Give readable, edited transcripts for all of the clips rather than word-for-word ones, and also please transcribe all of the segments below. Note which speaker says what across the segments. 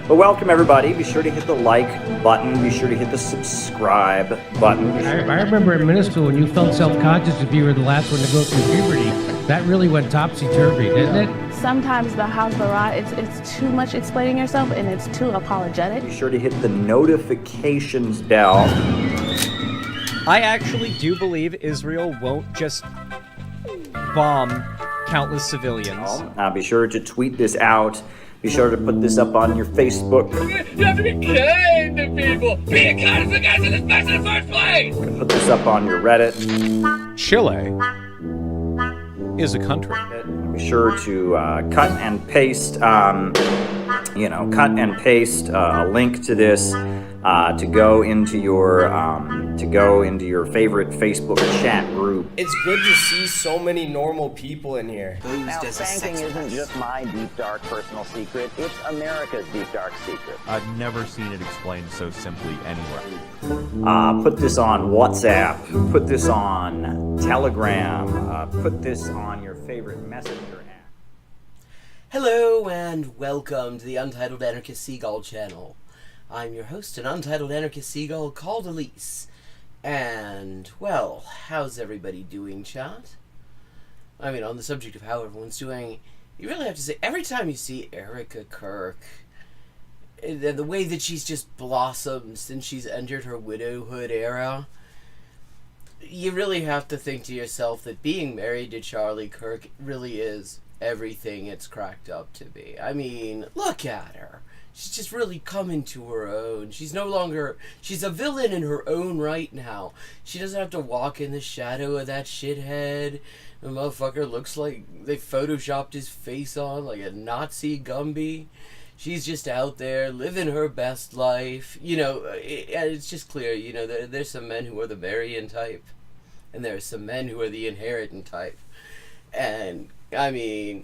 Speaker 1: But welcome everybody. Be sure to hit the like button. Be sure to hit the subscribe button.
Speaker 2: I remember in middle school when you felt self-conscious if you were the last one to go through puberty. That really went topsy-turvy, didn't it?
Speaker 3: Sometimes the Hasbara, it's too much explaining yourself and it's too apologetic.
Speaker 1: Be sure to hit the notifications bell.
Speaker 4: I actually do believe Israel won't just bomb countless civilians.
Speaker 1: Be sure to tweet this out. Be sure to put this up on your Facebook.
Speaker 5: You have to be kind to people. Be kind to the guys in this mess in the first place.
Speaker 1: Put this up on your Reddit.
Speaker 6: Chile is a country.
Speaker 1: Be sure to cut and paste, a link to this to go into your favorite Facebook chat group.
Speaker 7: It's good to see so many normal people in here.
Speaker 8: Now, spanking isn't just my deep, dark personal secret. It's America's deep, dark secret.
Speaker 6: I've never seen it explained so simply anywhere.
Speaker 1: Put this on WhatsApp. Put this on Telegram. Put this on your favorite messenger app.
Speaker 7: Hello and welcome to the Untitled Anarchist Seagull channel. I'm your host, an Untitled Anarchist Seagull called Elise. And, well, how's everybody doing, chat? I mean, on the subject of how everyone's doing, you really have to say, every time you see Erica Kirk, the way that she's just blossomed since she's entered her widowhood era, you really have to think to yourself that being married to Charlie Kirk really is everything it's cracked up to be. I mean, look at her. She's just really coming to her own. She's a villain in her own right now. She doesn't have to walk in the shadow of that shithead. The motherfucker looks like they photoshopped his face on like a Nazi Gumby. She's just out there living her best life. You know, it's just clear, you know, there's some men who are the Marian type. And there's some men who are the inheritant type. And, I mean,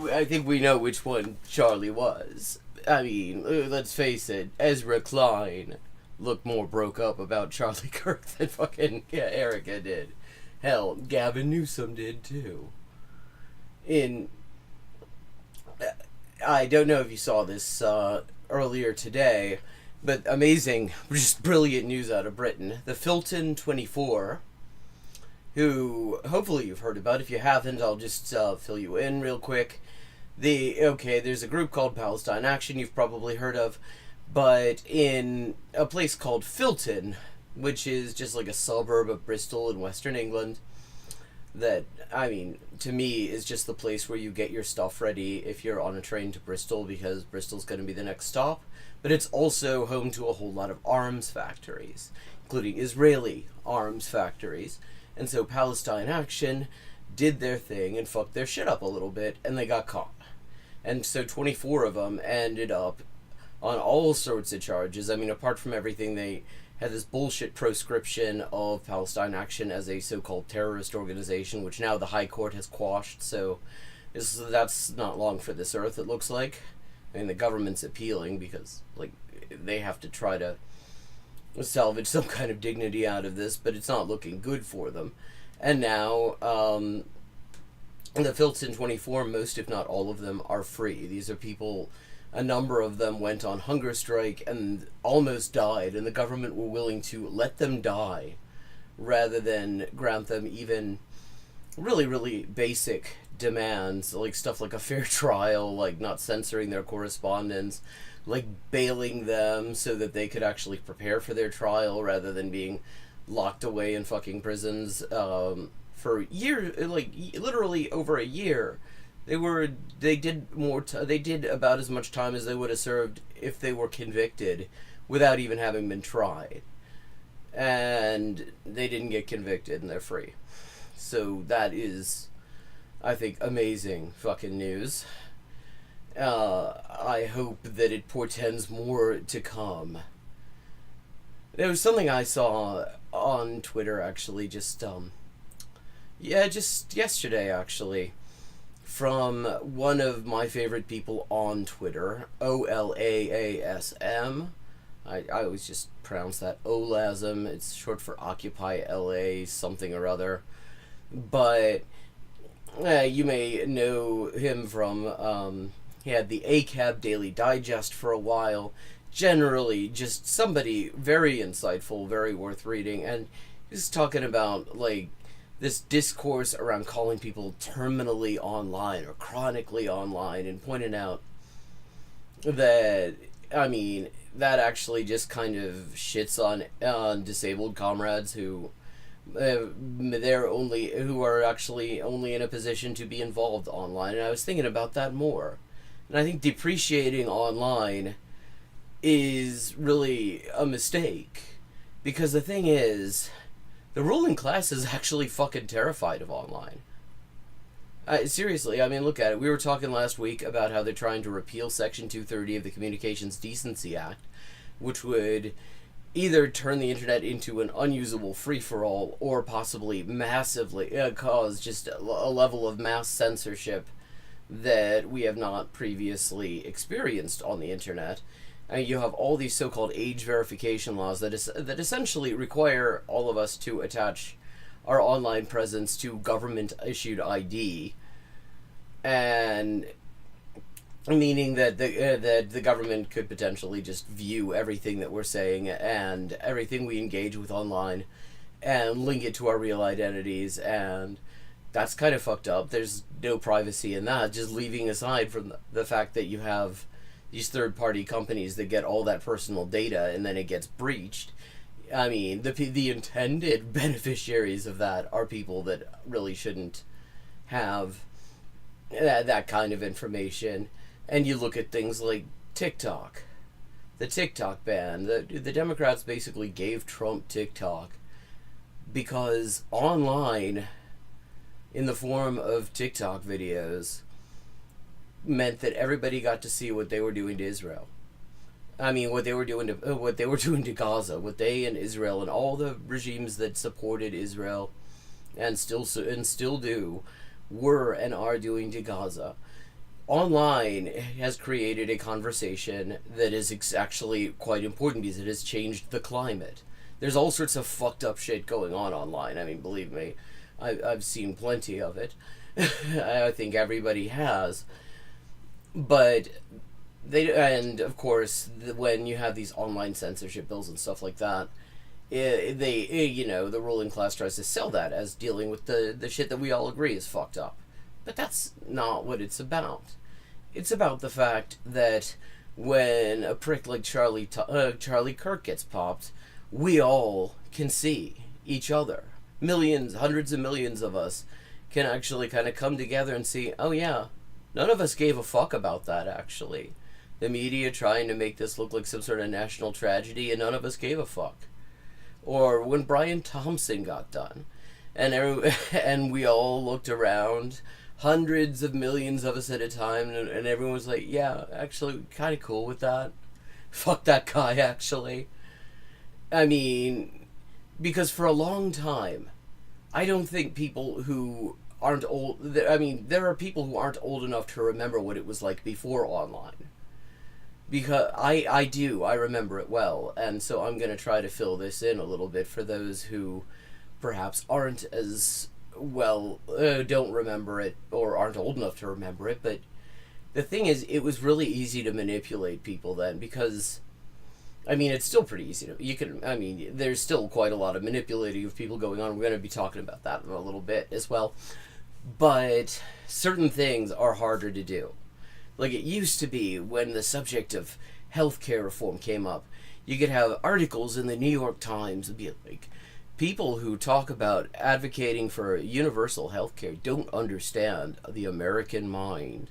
Speaker 7: I think we know which one Charlie was. I mean, let's face it, Ezra Klein looked more broke up about Charlie Kirk than fucking Erica did. Hell, Gavin Newsom did too. I don't know if you saw this earlier today, but amazing, just brilliant news out of Britain. The Filton 24, who hopefully you've heard about. If you haven't, I'll just fill you in real quick. There's a group called Palestine Action you've probably heard of, but in a place called Filton, which is just like a suburb of Bristol in Western England, that, I mean, to me is just the place where you get your stuff ready if you're on a train to Bristol, because Bristol's going to be the next stop, but it's also home to a whole lot of arms factories, including Israeli arms factories, and so Palestine Action did their thing and fucked their shit up a little bit, and they got caught. And so 24 of them ended up on all sorts of charges. I mean, apart from everything, they had this bullshit proscription of Palestine Action as a so-called terrorist organization, which now the High Court has quashed, so that's not long for this earth, it looks like. I mean, the government's appealing because, like, they have to try to salvage some kind of dignity out of this, but it's not looking good for them. And now, the Filton 24, most if not all of them, are free. These are people, a number of them went on hunger strike and almost died, and the government were willing to let them die rather than grant them even really, really basic demands, like stuff like a fair trial, like not censoring their correspondence, like bailing them so that they could actually prepare for their trial rather than being locked away in fucking prisons for years, like literally over a year. They did about as much time as they would have served if they were convicted without even having been tried. And they didn't get convicted and they're free. So that is, I think, amazing fucking news. I hope that it portends more to come. There was something I saw on Twitter, actually, just yesterday, actually, from one of my favorite people on Twitter, OLAASM. I always just pronounce that Olasm. It's short for Occupy LA something or other. But you may know him from He had the ACAB Daily Digest for a while. Generally, just somebody very insightful, very worth reading. And he's talking about, like, this discourse around calling people terminally online or chronically online, and pointing out that, I mean, that actually just kind of shits on disabled comrades who who are actually only in a position to be involved online. And I was thinking about that more. And I think depreciating online is really a mistake. Because the thing is, the ruling class is actually fucking terrified of online. Seriously, I mean, look at it. We were talking last week about how they're trying to repeal Section 230 of the Communications Decency Act, which would either turn the internet into an unusable free-for-all or possibly massively cause just a level of mass censorship that we have not previously experienced on the internet. And you have all these so-called age verification laws that essentially require all of us to attach our online presence to government-issued ID, and meaning that the government could potentially just view everything that we're saying and everything we engage with online and link it to our real identities, and that's kind of fucked up. There's no privacy in that, just leaving aside from the fact that you have these third-party companies that get all that personal data and then it gets breached. I mean, the intended beneficiaries of that are people that really shouldn't have that kind of information. And you look at things like TikTok, the TikTok ban. The Democrats basically gave Trump TikTok because online, in the form of TikTok videos, meant that everybody got to see what they were doing to Israel. I mean, what they were doing to Gaza, what they and Israel and all the regimes that supported Israel and still do were and are doing to Gaza. Online has created a conversation that is actually quite important because it has changed the climate. There's all sorts of fucked up shit going on online. I mean, believe me, I've seen plenty of it. I think everybody has. But and of course, when you have these online censorship bills and stuff like that, the ruling class tries to sell that as dealing with the shit that we all agree is fucked up. But that's not what it's about. It's about the fact that when a prick like Charlie Kirk gets popped, we all can see each other. Millions, hundreds of millions of us can actually kind of come together and see, oh yeah, none of us gave a fuck about that, actually. The media trying to make this look like some sort of national tragedy, and none of us gave a fuck. Or when Brian Thompson got done, and we all looked around, hundreds of millions of us at a time, and everyone was like, yeah, actually, kind of cool with that. Fuck that guy, actually. I mean, because for a long time, I don't think people who aren't old, I mean, there are people who aren't old enough to remember what it was like before online. Because I remember it well, and so I'm going to try to fill this in a little bit for those who perhaps aren't as well, don't remember it, or aren't old enough to remember it. But the thing is, it was really easy to manipulate people then, because, I mean, it's still pretty easy to, there's still quite a lot of manipulating of people going on. We're going to be talking about that in a little bit as well. But certain things are harder to do. Like it used to be when the subject of healthcare reform came up. You could have articles in the New York Times and be like, people who talk about advocating for universal healthcare don't understand the American mind.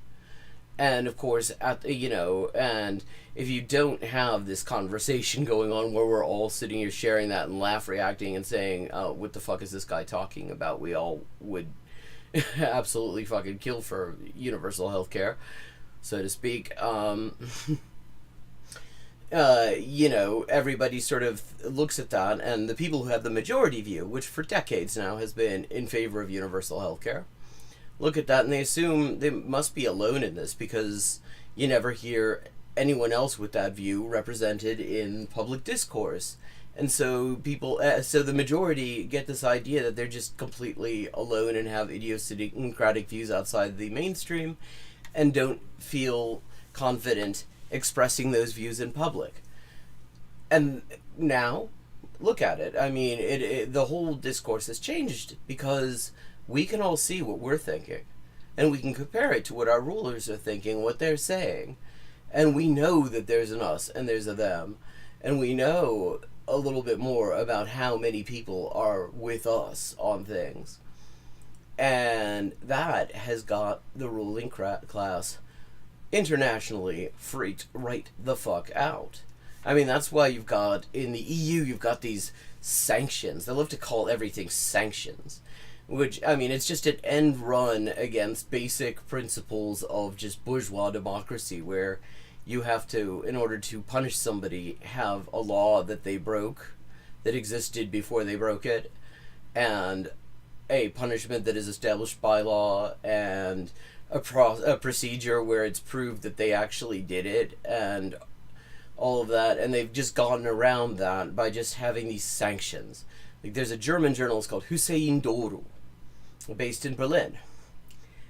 Speaker 7: And of course, and if you don't have this conversation going on where we're all sitting here sharing that and reacting and saying, oh, what the fuck is this guy talking about? We all would absolutely fucking kill for universal healthcare, so to speak. Everybody sort of looks at that, and the people who have the majority view, which for decades now has been in favor of universal healthcare, look at that and they assume they must be alone in this, because you never hear anyone else with that view represented in public discourse. And so the majority get this idea that they're just completely alone and have idiosyncratic views outside the mainstream. and don't feel confident expressing those views in public. And now, look at it. I mean, the whole discourse has changed because we can all see what we're thinking. And we can compare it to what our rulers are thinking, what they're saying. And we know that there's an us and there's a them. And we know a little bit more about how many people are with us on things. And that has got the ruling class internationally freaked right the fuck out. I mean, that's why you've got, in the EU, you've got these sanctions. They love to call everything sanctions. Which, I mean, it's just an end run against basic principles of just bourgeois democracy, where you have to, in order to punish somebody, have a law that they broke, that existed before they broke it, and a punishment that is established by law, and a procedure where it's proved that they actually did it, and all of that. And they've just gotten around that by just having these sanctions. Like, there's a German journalist called Hussein Doru, based in Berlin.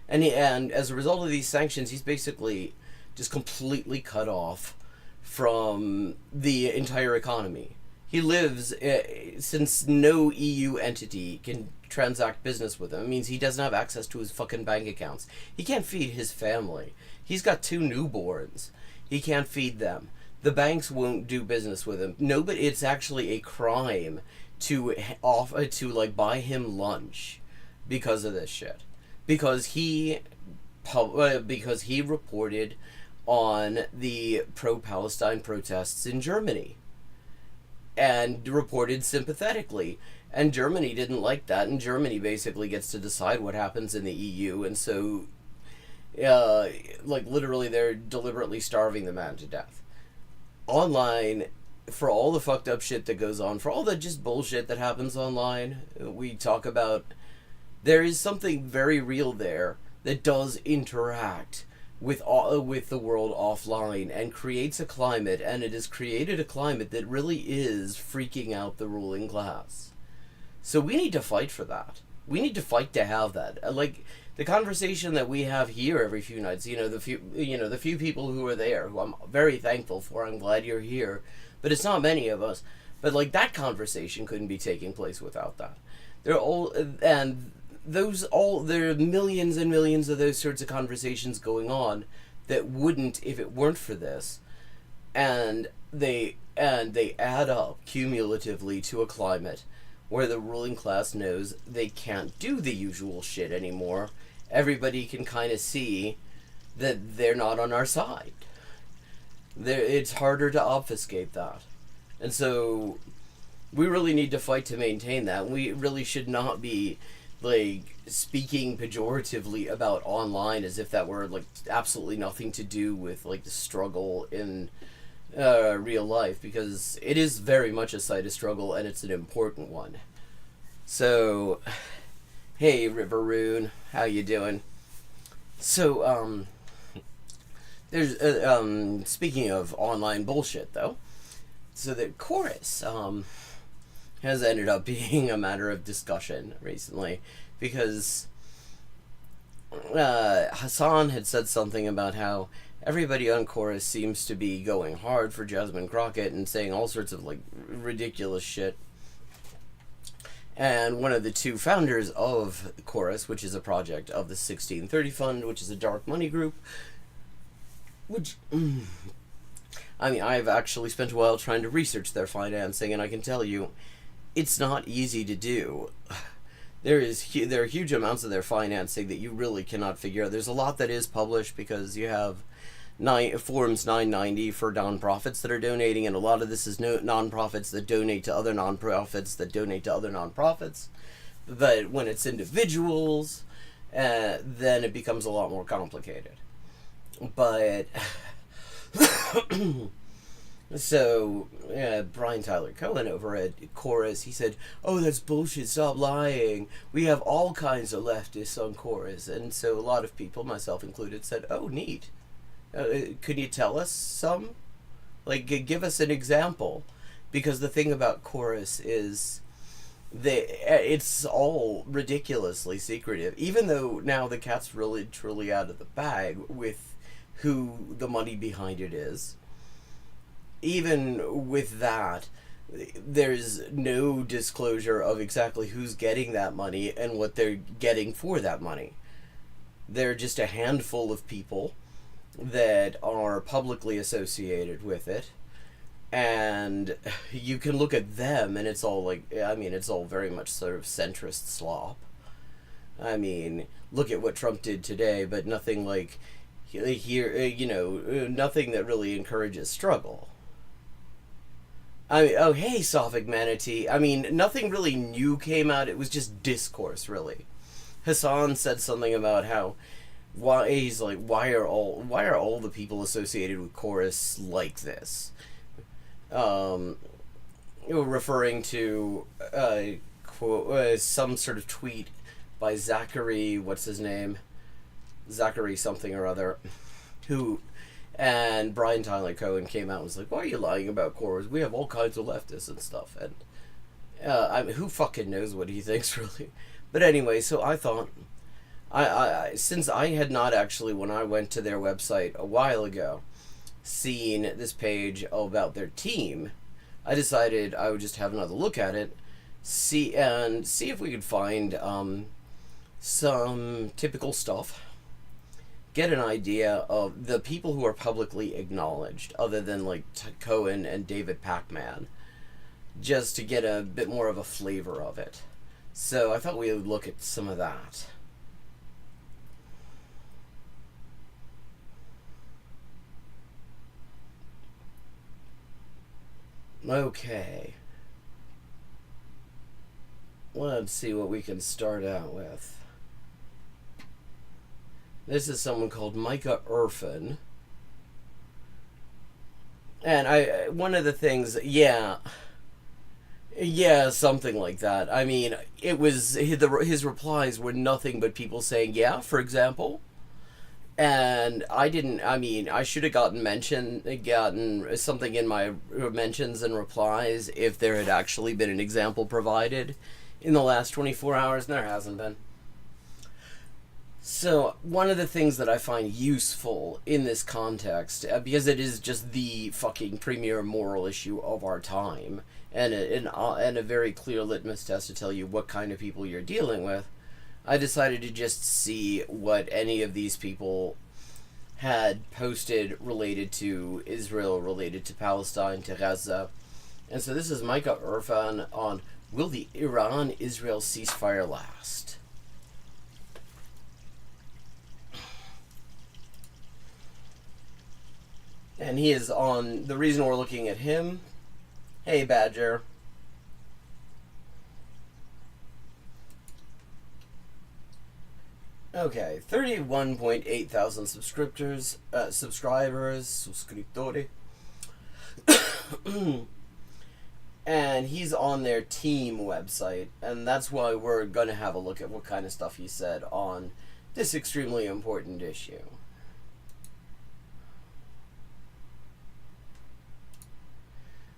Speaker 7: And as a result of these sanctions, he's basically just completely cut off from the entire economy. He lives, since no EU entity can transact business with him, it means he doesn't have access to his fucking bank accounts. He can't feed his family. He's got 2 newborns. He can't feed them. The banks won't do business with him. Nobody. It's actually a crime to buy him lunch because of this shit. Because he reported on the pro-Palestine protests in Germany, and reported sympathetically. And Germany didn't like that, and Germany basically gets to decide what happens in the EU, and so, literally they're deliberately starving the man to death. Online, for all the fucked up shit that goes on, for all the just bullshit that happens online, we talk about, there is something very real there that does interact with the world offline and creates a climate, and it has created a climate that really is freaking out the ruling class. So we need to fight for that. We need to fight to have that. Like the conversation that we have here every few nights, the few people who are there, who I'm very thankful for. I'm glad you're here, but it's not many of us. But like that conversation couldn't be taking place without that. There are millions and millions of those sorts of conversations going on that wouldn't if it weren't for this, and they add up cumulatively to a climate where the ruling class knows they can't do the usual shit anymore. Everybody can kind of see that they're not on our side. It's harder to obfuscate that. And so we really need to fight to maintain that. We really should not be speaking pejoratively about online as if that were absolutely nothing to do with the struggle in real life, because it is very much a site of struggle, and it's an important one. So, hey Riveroon, how you doing? So, there's speaking of online bullshit though, so the chorus has ended up being a matter of discussion recently, because Hassan had said something about how everybody on chorus seems to be going hard for Jasmine Crockett and saying all sorts of ridiculous shit. And one of the 2 founders of chorus, which is a project of the 1630 Fund, which is a dark money group, which I mean, I've actually spent a while trying to research their financing, and I can tell you it's not easy to do. There are huge amounts of their financing that you really cannot figure out. There's a lot that is published because you have Forms 990 for nonprofits that are donating, and a lot of this is nonprofits that donate to other nonprofits that donate to other nonprofits. But when it's individuals, then it becomes a lot more complicated. But so Brian Tyler Cohen over at Chorus, he said, "Oh, that's bullshit, stop lying. We have all kinds of leftists on Chorus." And so a lot of people, myself included, said, "Oh, neat. Could you tell us some? Give us an example." Because the thing about Chorus is It's all ridiculously secretive, even though now the cat's really truly out of the bag with who the money behind it is. Even with that, there's no disclosure of exactly who's getting that money and what they're getting for that money. They're just a handful of people that are publicly associated with it. And you can look at them and it's all like, I mean, it's all very much sort of centrist slop. I mean, look at what Trump did today, but nothing like here, you know, nothing that really encourages struggle. I mean, oh, hey, Sophic Manatee. I mean, nothing really new came out. It was just discourse, really. Hassan said something about how, why are all the people associated with Chorus like this? Referring to quote, some sort of tweet by Zachary, what's his name? Zachary something or other, who, and Brian Tyler Cohen came out and was like, why are you lying about Chorus? We have all kinds of leftists and stuff. And I mean, who fucking knows what he thinks, really? But anyway, so I thought, since I had not actually, when I went to their website a while ago, seen this page about their team, I decided I would just have another look at it, see if we could find some typical stuff, get an idea of the people who are publicly acknowledged, other than like Cohen and David Pacman, just to get a bit more of a flavor of it. So I thought we would look at some of that. Okay. Let's see what we can start out with. This is someone called Micah Irfan. And one of the things, yeah, something like that. I mean, it was, his replies were nothing but people saying, yeah, for example. And I should have gotten something in my mentions and replies if there had actually been an example provided in the last 24 hours, and there hasn't been. So, one of the things that I find useful in this context, because it is just the fucking premier moral issue of our time, and a very clear litmus test to tell you what kind of people you're dealing with, I decided to just see what any of these people had posted related to Israel, related to Palestine, to Gaza. And so this is Micah Irfan on, will the Iran-Israel ceasefire last? And he is on, the reason we're looking at him, hey Badger, okay, 31.8 thousand subscribers, suscriptori. And he's on their team website, and that's why we're going to have a look at what kind of stuff he said on this extremely important issue.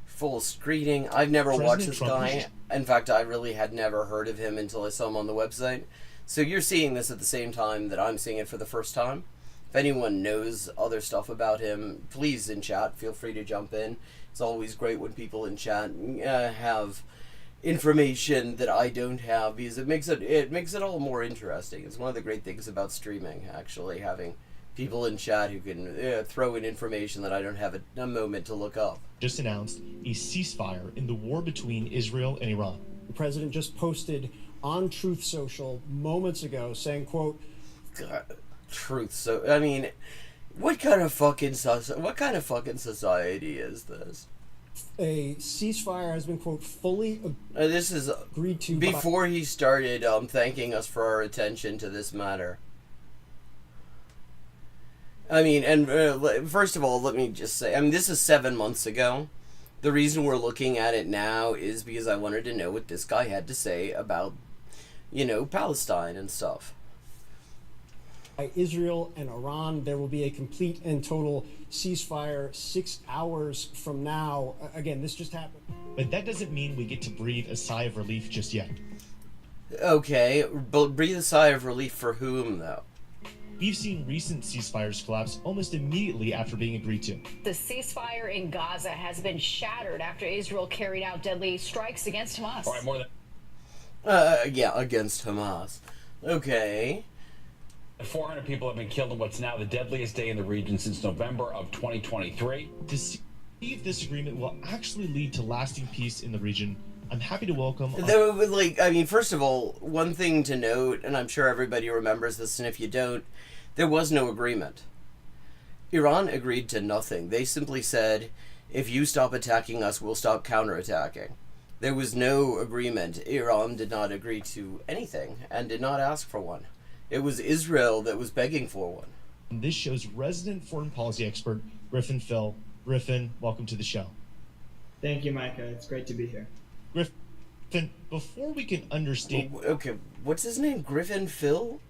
Speaker 7: Full screening. I've never watched this guy. In fact, I really had never heard of him until I saw him on the website. So you're seeing this at the same time that I'm seeing it for the first time. If anyone knows other stuff about him, please in chat, feel free to jump in. It's always great when people in chat have information that I don't have, because it makes it all more interesting. It's one of the great things about streaming, actually, having people in chat who can throw in information that I don't have a moment to look up.
Speaker 9: Just announced a ceasefire in the war between Israel and Iran.
Speaker 10: The president just posted on Truth Social moments ago saying, quote,
Speaker 7: God, Truth, so I mean, what kind of fucking society is this?
Speaker 10: A ceasefire has been, quote, fully
Speaker 7: this is
Speaker 10: agreed to
Speaker 7: before he started thanking us for our attention to this matter. I mean, and first of all, let me just say, I mean, this is 7 months ago. The reason we're looking at it now is because I wanted to know what this guy had to say about, you know, Palestine and stuff.
Speaker 10: By Israel and Iran, there will be a complete and total ceasefire 6 hours from now. Again, this just happened.
Speaker 9: but that doesn't mean we get to breathe a sigh of relief just yet.
Speaker 7: Okay, but breathe a sigh of relief for whom, though?
Speaker 9: We've seen recent ceasefires collapse almost immediately after being agreed to.
Speaker 11: The ceasefire in Gaza has been shattered after Israel carried out deadly strikes against Hamas.
Speaker 5: All right, more than
Speaker 7: Yeah, against Hamas. Okay.
Speaker 5: 400 people have been killed in what's now the deadliest day in the region since November of 2023.
Speaker 9: To see if this agreement will actually lead to lasting peace in the region, I'm happy to welcome...
Speaker 7: First of all, one thing to note, and I'm sure everybody remembers this, and if you don't, there was no agreement. Iran agreed to nothing. They simply said, if you stop attacking us, we'll stop counterattacking. There was no agreement. Iran did not agree to anything, and did not ask for one. It was Israel that was begging for one.
Speaker 9: This show's resident foreign policy expert, Griffin Phil. Griffin, welcome to the show.
Speaker 12: Thank you, Micah. It's great to be here.
Speaker 9: Griffin, before we can understand...
Speaker 7: Okay, what's his name? Griffin Phil?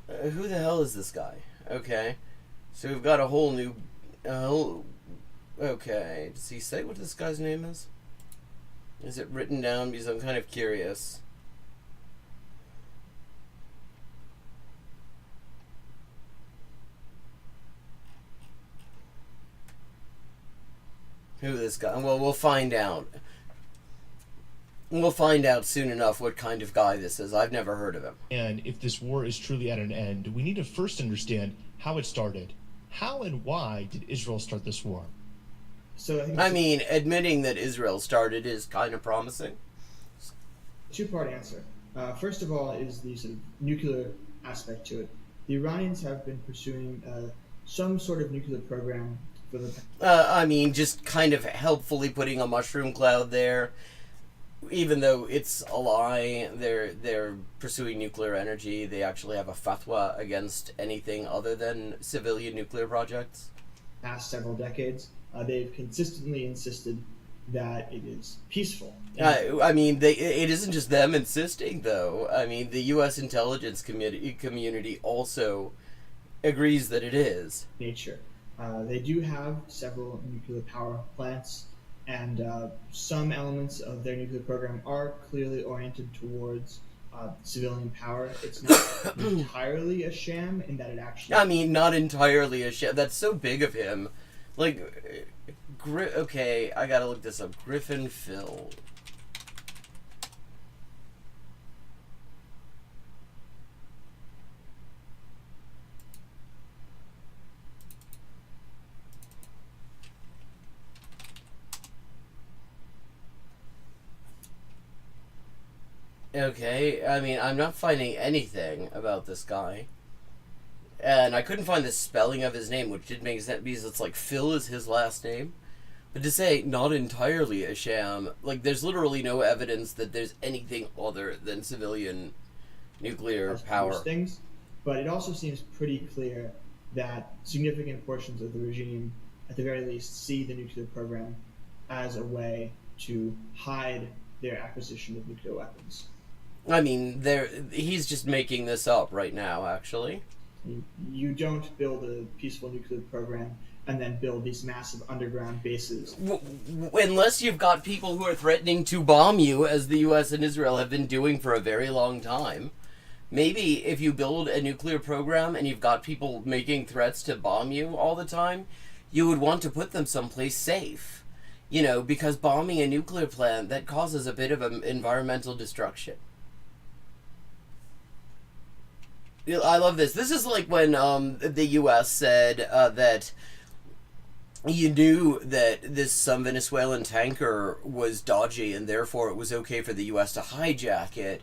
Speaker 7: Who the hell is this guy? Okay. So we've got a whole new... okay. Does he say what this guy's name is? Is it written down? Because I'm kind of curious. Who this guy? Well, we'll find out. We'll find out soon enough what kind of guy this is. I've never heard of him.
Speaker 9: And if this war is truly at an end, we need to first understand how it started. How and why did Israel start this war?
Speaker 7: I mean, admitting that Israel started is kind of promising.
Speaker 12: Two-part answer. First of all is the sort of nuclear aspect to it. The Iranians have been pursuing some sort of nuclear program for the...
Speaker 7: just kind of helpfully putting a mushroom cloud there. Even though it's a lie, they're pursuing nuclear energy. They actually have a fatwa against anything other than civilian nuclear projects.
Speaker 12: Past several decades, they've consistently insisted that it is peaceful.
Speaker 7: It isn't just them insisting, though. I mean, the U.S. intelligence community also agrees that it is.
Speaker 12: Nature. They do have several nuclear power plants, and some elements of their nuclear program are clearly oriented towards civilian power. It's not entirely a sham in that it actually...
Speaker 7: not entirely a sham. That's so big of him. Okay, I gotta look this up. Griffin Phil. Okay, I'm not finding anything about this guy. And I couldn't find the spelling of his name, which did make sense because it's like Phil is his last name. But to say not entirely a sham, there's literally no evidence that there's anything other than civilian nuclear power.
Speaker 12: Things, but it also seems pretty clear that significant portions of the regime, at the very least, see the nuclear program as a way to hide their acquisition of nuclear weapons.
Speaker 7: He's just making this up right now, actually.
Speaker 12: You don't build a peaceful nuclear program and then build these massive underground bases.
Speaker 7: Unless you've got people who are threatening to bomb you, as the U.S. and Israel have been doing for a very long time. Maybe if you build a nuclear program and you've got people making threats to bomb you all the time, you would want to put them someplace safe. Because bombing a nuclear plant, that causes a bit of environmental destruction. I love this. This is like when the U.S. said that you knew that some Venezuelan tanker was dodgy and therefore it was okay for the U.S. to hijack it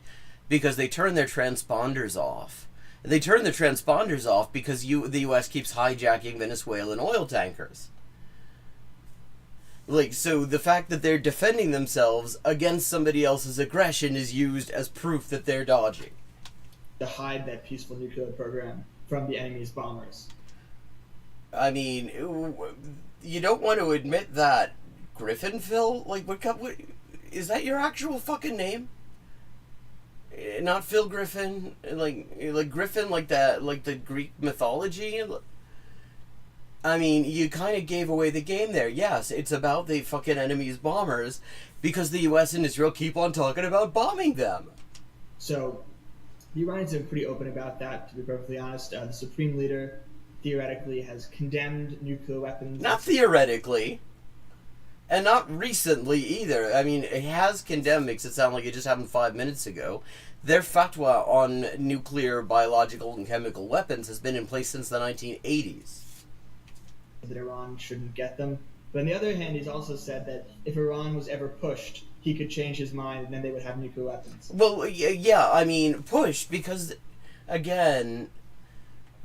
Speaker 7: because they turned their transponders off. They turned the transponders off because the U.S. keeps hijacking Venezuelan oil tankers. So the fact that they're defending themselves against somebody else's aggression is used as proof that they're dodgy.
Speaker 12: To hide that peaceful nuclear program from the enemy's bombers.
Speaker 7: You don't want to admit that, Griffin Phil? What is that your actual fucking name? Not Phil Griffin? Like Griffin, like that, like the Greek mythology? I mean, you kind of gave away the game there. Yes, it's about the fucking enemy's bombers because the U.S. and Israel keep on talking about bombing them.
Speaker 12: So the Iranians have been pretty open about that, to be perfectly honest. The Supreme Leader theoretically has condemned nuclear weapons.
Speaker 7: Not theoretically. And not recently either. I mean, it has condemned, makes it sound like it just happened 5 minutes ago. Their fatwa on nuclear, biological, and chemical weapons has been in place since the 1980s.
Speaker 12: That Iran shouldn't get them. But on the other hand, he's also said that if Iran was ever pushed, he could change his mind and then they would have nuclear weapons.
Speaker 7: Well, yeah, I mean, pushed because, again,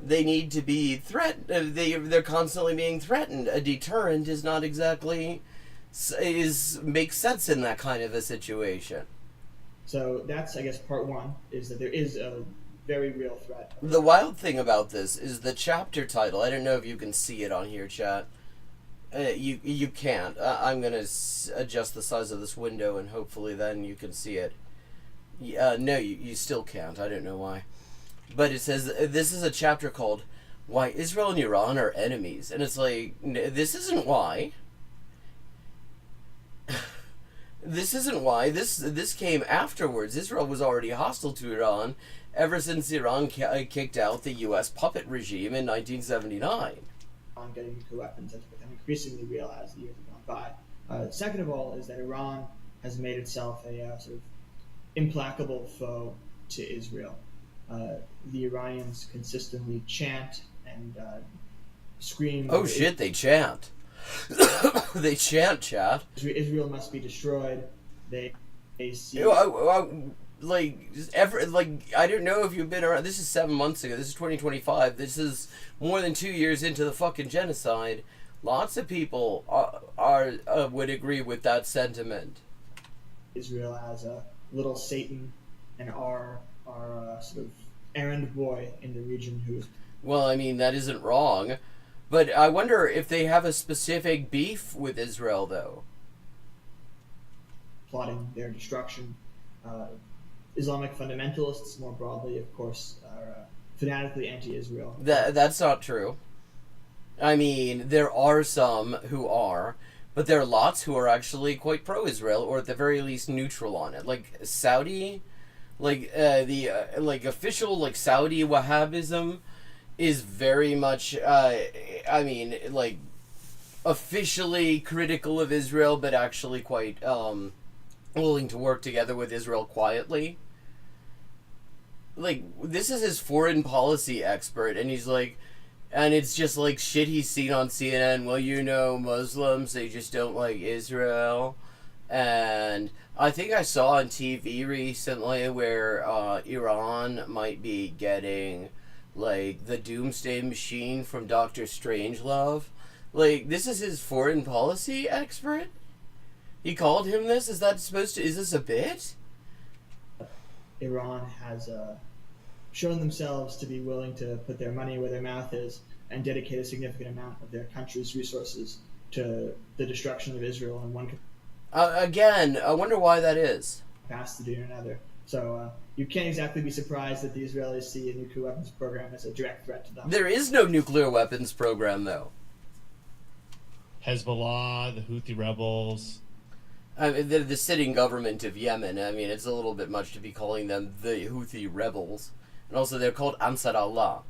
Speaker 7: they need to be threatened. They're constantly being threatened. A deterrent is not exactly makes sense in that kind of a situation.
Speaker 12: So that's, I guess, part one, is that there is a very real threat.
Speaker 7: The wild thing about this is the chapter title. I don't know if you can see it on here, chat. You can't. I'm going to adjust the size of this window and hopefully then you can see it. No, you still can't. I don't know why. But it says, this is a chapter called Why Israel and Iran Are Enemies. And it's like, this isn't why. This isn't why. This came afterwards. Israel was already hostile to Iran ever since Iran kicked out the U.S. puppet regime in 1979.
Speaker 12: On getting nuclear weapons has become increasingly real as the years have gone by. Second of all is that Iran has made itself a sort of implacable foe to Israel. The Iranians consistently chant and scream.
Speaker 7: Oh shit, they chant. They chant, chat.
Speaker 12: Israel must be destroyed. They see.
Speaker 7: I don't know if you've been around. This is 7 months ago. This is 2025. This is more than 2 years into the fucking genocide. Lots of people would agree with that sentiment.
Speaker 12: Israel as a little Satan and our sort of errand boy in the region who is.
Speaker 7: Well, I mean, that isn't wrong. But I wonder if they have a specific beef with Israel, though.
Speaker 12: Plotting their destruction. Islamic fundamentalists, more broadly, of course, are fanatically anti-Israel.
Speaker 7: That's not true. I mean, there are some who are, but there are lots who are actually quite pro-Israel, or at the very least neutral on it. Like Saudi, official Saudi Wahhabism is very much, officially critical of Israel, but actually quite willing to work together with Israel quietly. This is his foreign policy expert, and he's like, and it's just like shit he's seen on CNN. Well, Muslims, they just don't like Israel. And I think I saw on TV recently where Iran might be getting the doomsday machine from Dr. Strangelove. This is his foreign policy expert? He called him this? Is this a bit?
Speaker 12: Iran has shown themselves to be willing to put their money where their mouth is and dedicate a significant amount of their country's resources to the destruction of Israel in one
Speaker 7: again, I wonder why that is.
Speaker 12: capacity or another. So you can't exactly be surprised that the Israelis see a nuclear weapons program as a direct threat to them.
Speaker 7: There is no nuclear weapons program, though.
Speaker 9: Hezbollah, the Houthi rebels.
Speaker 7: I mean, the sitting government of Yemen. I mean, it's a little bit much to be calling them the Houthi rebels. And also, they're called Ansar Allah.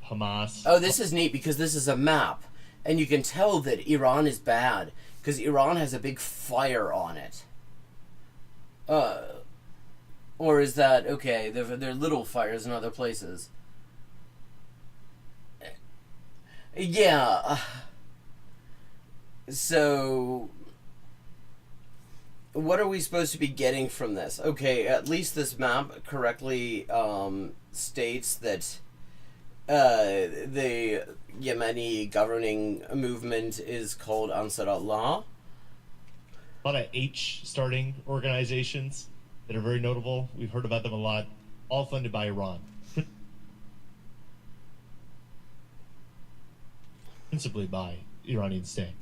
Speaker 9: Hamas.
Speaker 7: Oh, this is neat because this is a map. And you can tell that Iran is bad because Iran has a big fire on it. Or is that, okay, there are little fires in other places. Yeah. So, what are we supposed to be getting from this? Okay, at least this map correctly states that the Yemeni governing movement is called Ansar Allah.
Speaker 9: A lot of H-starting organizations that are very notable. We've heard about them a lot. All funded by Iran. Principally by Iranian state.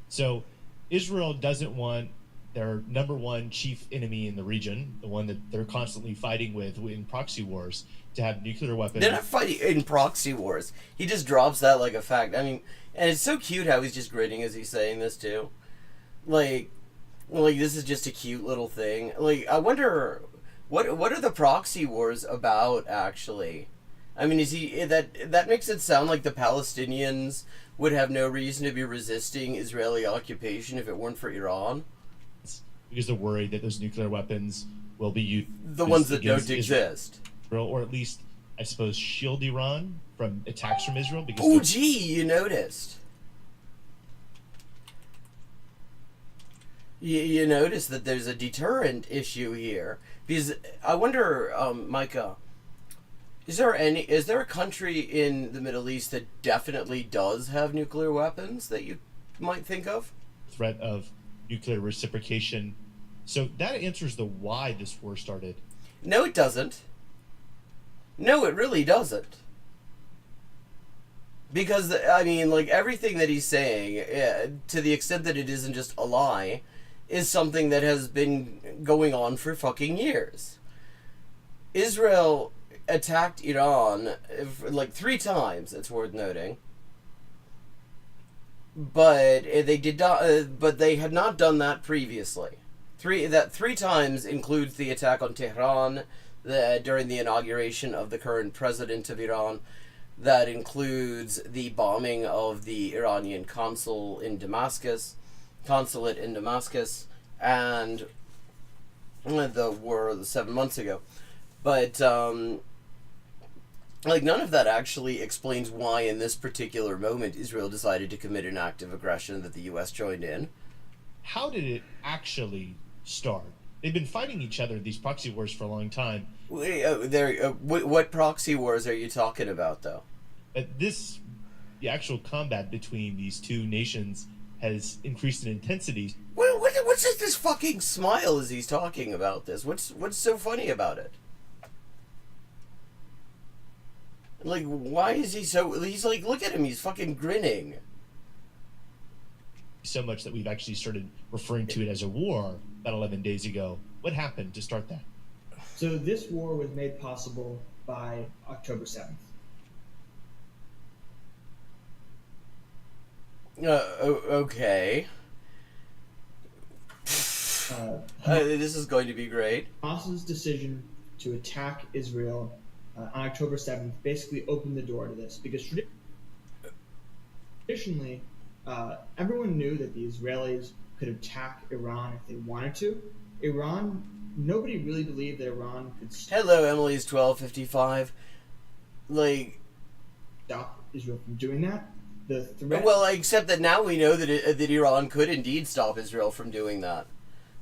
Speaker 9: So Israel doesn't want their number one chief enemy in the region, the one that they're constantly fighting with in proxy wars, to have nuclear weapons.
Speaker 7: They're not fighting in proxy wars. He just drops that like a fact. I mean, and it's so cute how he's just grinning as he's saying this too. Like this is just a cute little thing. Like, I wonder what are the proxy wars about actually? I mean, is he that makes it sound like the Palestinians would have no reason to be resisting Israeli occupation if it weren't for Iran?
Speaker 9: Because they're worried that those nuclear weapons will be used.
Speaker 7: The ones that don't
Speaker 9: Israel,
Speaker 7: exist.
Speaker 9: or at least, I suppose, shield Iran from attacks from Israel. Because
Speaker 7: oh, gee, you noticed. You notice that there's a deterrent issue here. Because I wonder, Micah, is there a country in the Middle East that definitely does have nuclear weapons that you might think of?
Speaker 9: Threat of nuclear reciprocation. So that answers the why this war started.
Speaker 7: No, it doesn't. No, it really doesn't. Because, I mean, like, everything that he's saying, to the extent that it isn't just a lie, is something that has been going on for fucking years. Israel attacked Iran like 3 times, it's worth noting. But they did not. But they had not done that previously. Three times includes the attack on Tehran during the inauguration of the current president of Iran. That includes the bombing of the Iranian consulate in Damascus, and the war 7 months ago. But like, none of that actually explains why in this particular moment Israel decided to commit an act of aggression that the U.S. joined in.
Speaker 9: How did it actually start? They've been fighting each other, these proxy wars, for a long time.
Speaker 7: What proxy wars are you talking about, though?
Speaker 9: The actual combat between these two nations has increased in intensity.
Speaker 7: What's this fucking smile as he's talking about this? What's so funny about it? Like, why is he so... He's like, look at him, he's fucking grinning.
Speaker 9: So much that we've actually started referring to it as a war about 11 days ago. What happened to start that?
Speaker 12: So this war was made possible by October 7th.
Speaker 7: Okay. This is going to be great.
Speaker 12: Hamas's decision to attack Israel on October 7th basically opened the door to this, because traditionally, everyone knew that the Israelis could attack Iran if they wanted to. Nobody really believed that Iran could
Speaker 7: Hello, Emily's 1255. Like,
Speaker 12: stop Israel from doing that. The threat...
Speaker 7: Well, except that now we know that Iran could indeed stop Israel from doing that.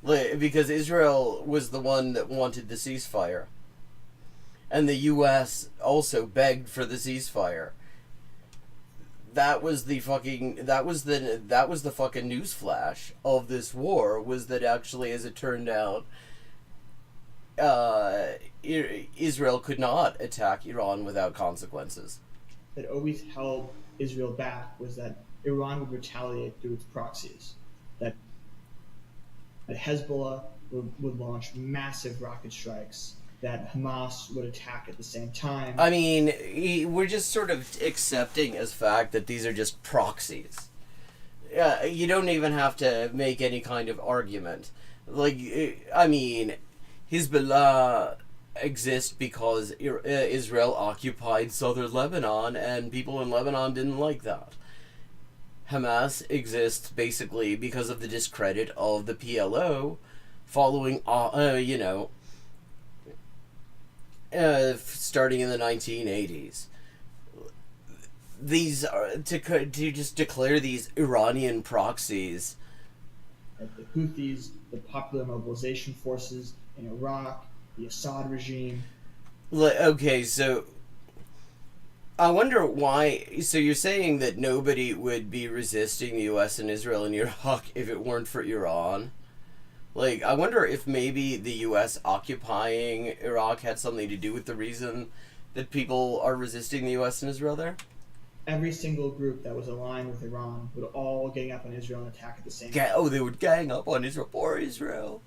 Speaker 7: Because Israel was the one that wanted the ceasefire. And the U.S. also begged for the ceasefire. That was the fucking newsflash of this war, was that actually, as it turned out, Israel could not attack Iran without consequences.
Speaker 12: That always held Israel back was that Iran would retaliate through its proxies. That Hezbollah would launch massive rocket strikes. That Hamas would attack at the same time.
Speaker 7: I mean, we're just sort of accepting as fact that these are just proxies. You don't even have to make any kind of argument. Like, I mean, Hezbollah exists because Israel occupied southern Lebanon, and people in Lebanon didn't like that. Hamas exists basically because of the discredit of the PLO following, starting in the 1980s. These are to just declare these Iranian proxies.
Speaker 12: The Houthis, the Popular Mobilization Forces in Iraq, the Assad regime.
Speaker 7: Okay, so I wonder why. So you're saying that nobody would be resisting the U.S. and Israel and Iraq if it weren't for Iran? Like, I wonder if maybe the U.S. occupying Iraq had something to do with the reason that people are resisting the U.S. and Israel there?
Speaker 12: every single group that was aligned with Iran would all gang up on Israel and attack at the same time.
Speaker 7: Oh, they would gang up on Israel. Poor Israel.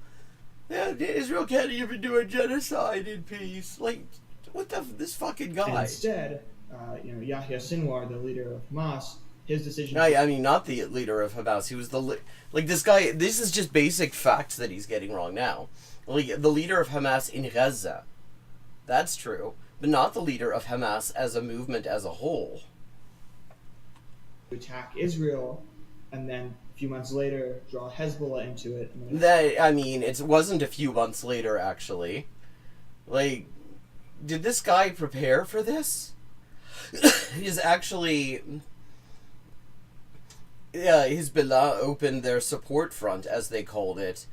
Speaker 7: Yeah, Israel can't even do a genocide in peace. Like, what the? This fucking guy.
Speaker 12: And instead, Yahya Sinwar, the leader of Hamas, his decision.
Speaker 7: I mean, not the leader of Hamas. He was like this guy. This is just basic facts that he's getting wrong now. Like the leader of Hamas in Gaza, that's true, but not the leader of Hamas as a movement as a whole.
Speaker 12: Attack Israel, and then a few months later draw Hezbollah into it.
Speaker 7: It wasn't a few months later actually. Like, did this guy prepare for this? He's actually. Yeah, Hezbollah opened their support front, as they called it,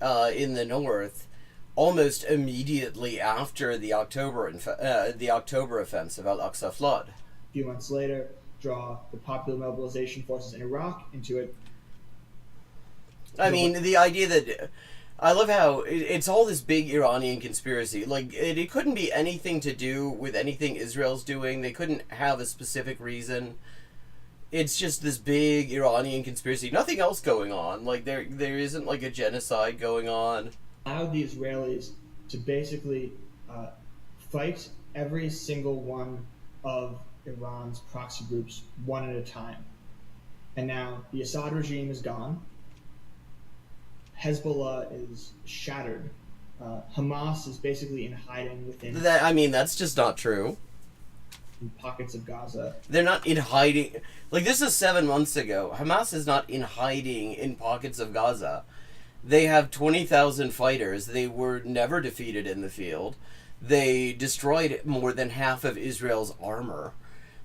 Speaker 7: in the north, almost immediately after the October offensive, Al-Aqsa flood.
Speaker 12: A few months later, draw the Popular Mobilization Forces in Iraq into it.
Speaker 7: I mean, the idea that... I love how it's all this big Iranian conspiracy. Like, it couldn't be anything to do with anything Israel's doing. They couldn't have a specific reason. It's just this big Iranian conspiracy. Nothing else going on. Like, there isn't, like, a genocide going on.
Speaker 12: Allowed the Israelis to basically fight every single one of Iran's proxy groups one at a time. And now the Assad regime is gone. Hezbollah is shattered. Hamas is basically in hiding within...
Speaker 7: That's just not true.
Speaker 12: Pockets of Gaza.
Speaker 7: They're not in hiding. Like, this is 7 months ago. Hamas is not in hiding in pockets of Gaza. They have 20,000 fighters. They were never defeated in the field. They destroyed more than half of Israel's armor.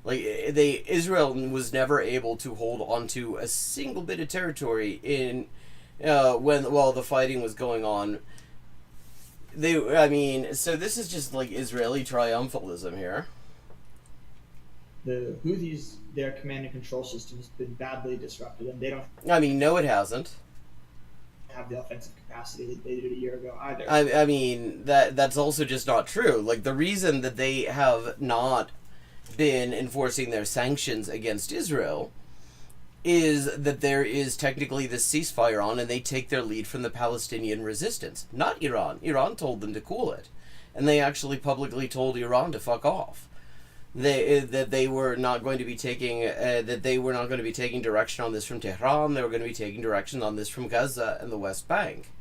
Speaker 7: Like, Israel was never able to hold onto a single bit of territory while the fighting was going on. So this is just like Israeli triumphalism here.
Speaker 12: The Houthis, their command and control system has been badly disrupted, and they don't...
Speaker 7: No, it hasn't.
Speaker 12: ...have the offensive capacity that they did a year ago either.
Speaker 7: That's also just not true. Like, the reason that they have not been enforcing their sanctions against Israel is that there is technically this ceasefire on, and they take their lead from the Palestinian resistance, not Iran. Iran told them to cool it, and they actually publicly told Iran to fuck off. They were not going to be taking direction on this from Tehran. They were going to be taking direction on this from Gaza and the West Bank.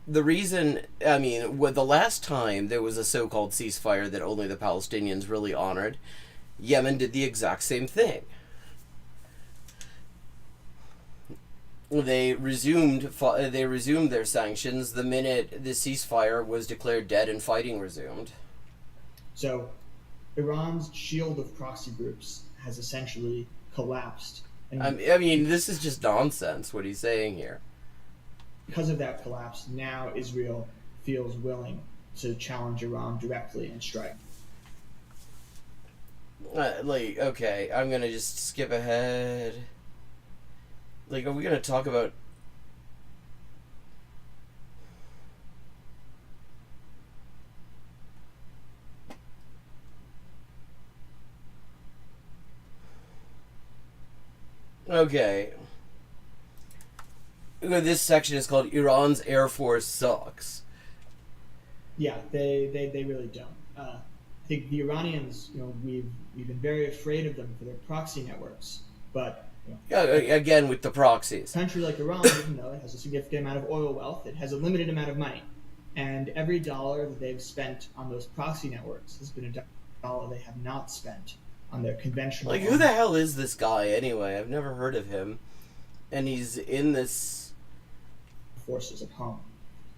Speaker 7: The reason, the last time there was a so-called ceasefire that only the Palestinians really honored, Yemen did the exact same thing. They resumed their sanctions the minute the ceasefire was declared dead and fighting resumed.
Speaker 12: So, Iran's shield of proxy groups has essentially collapsed. And
Speaker 7: this is just nonsense, what he's saying here.
Speaker 12: Because of that collapse, now Israel feels willing to challenge Iran directly and strike.
Speaker 7: Okay, I'm gonna just skip ahead. Are we gonna talk about... Okay. This section is called Iran's Air Force Sucks.
Speaker 12: Yeah, they really don't. I think the Iranians, we've been very afraid of them for their proxy networks, but...
Speaker 7: again, with the proxies.
Speaker 12: A country like Iran, even though it has a significant amount of oil wealth, it has a limited amount of money. And every dollar that they've spent on those proxy networks has been a dollar they have not spent on their conventional...
Speaker 7: Who the hell is this guy, anyway? I've never heard of him. And he's in this...
Speaker 12: forces at home.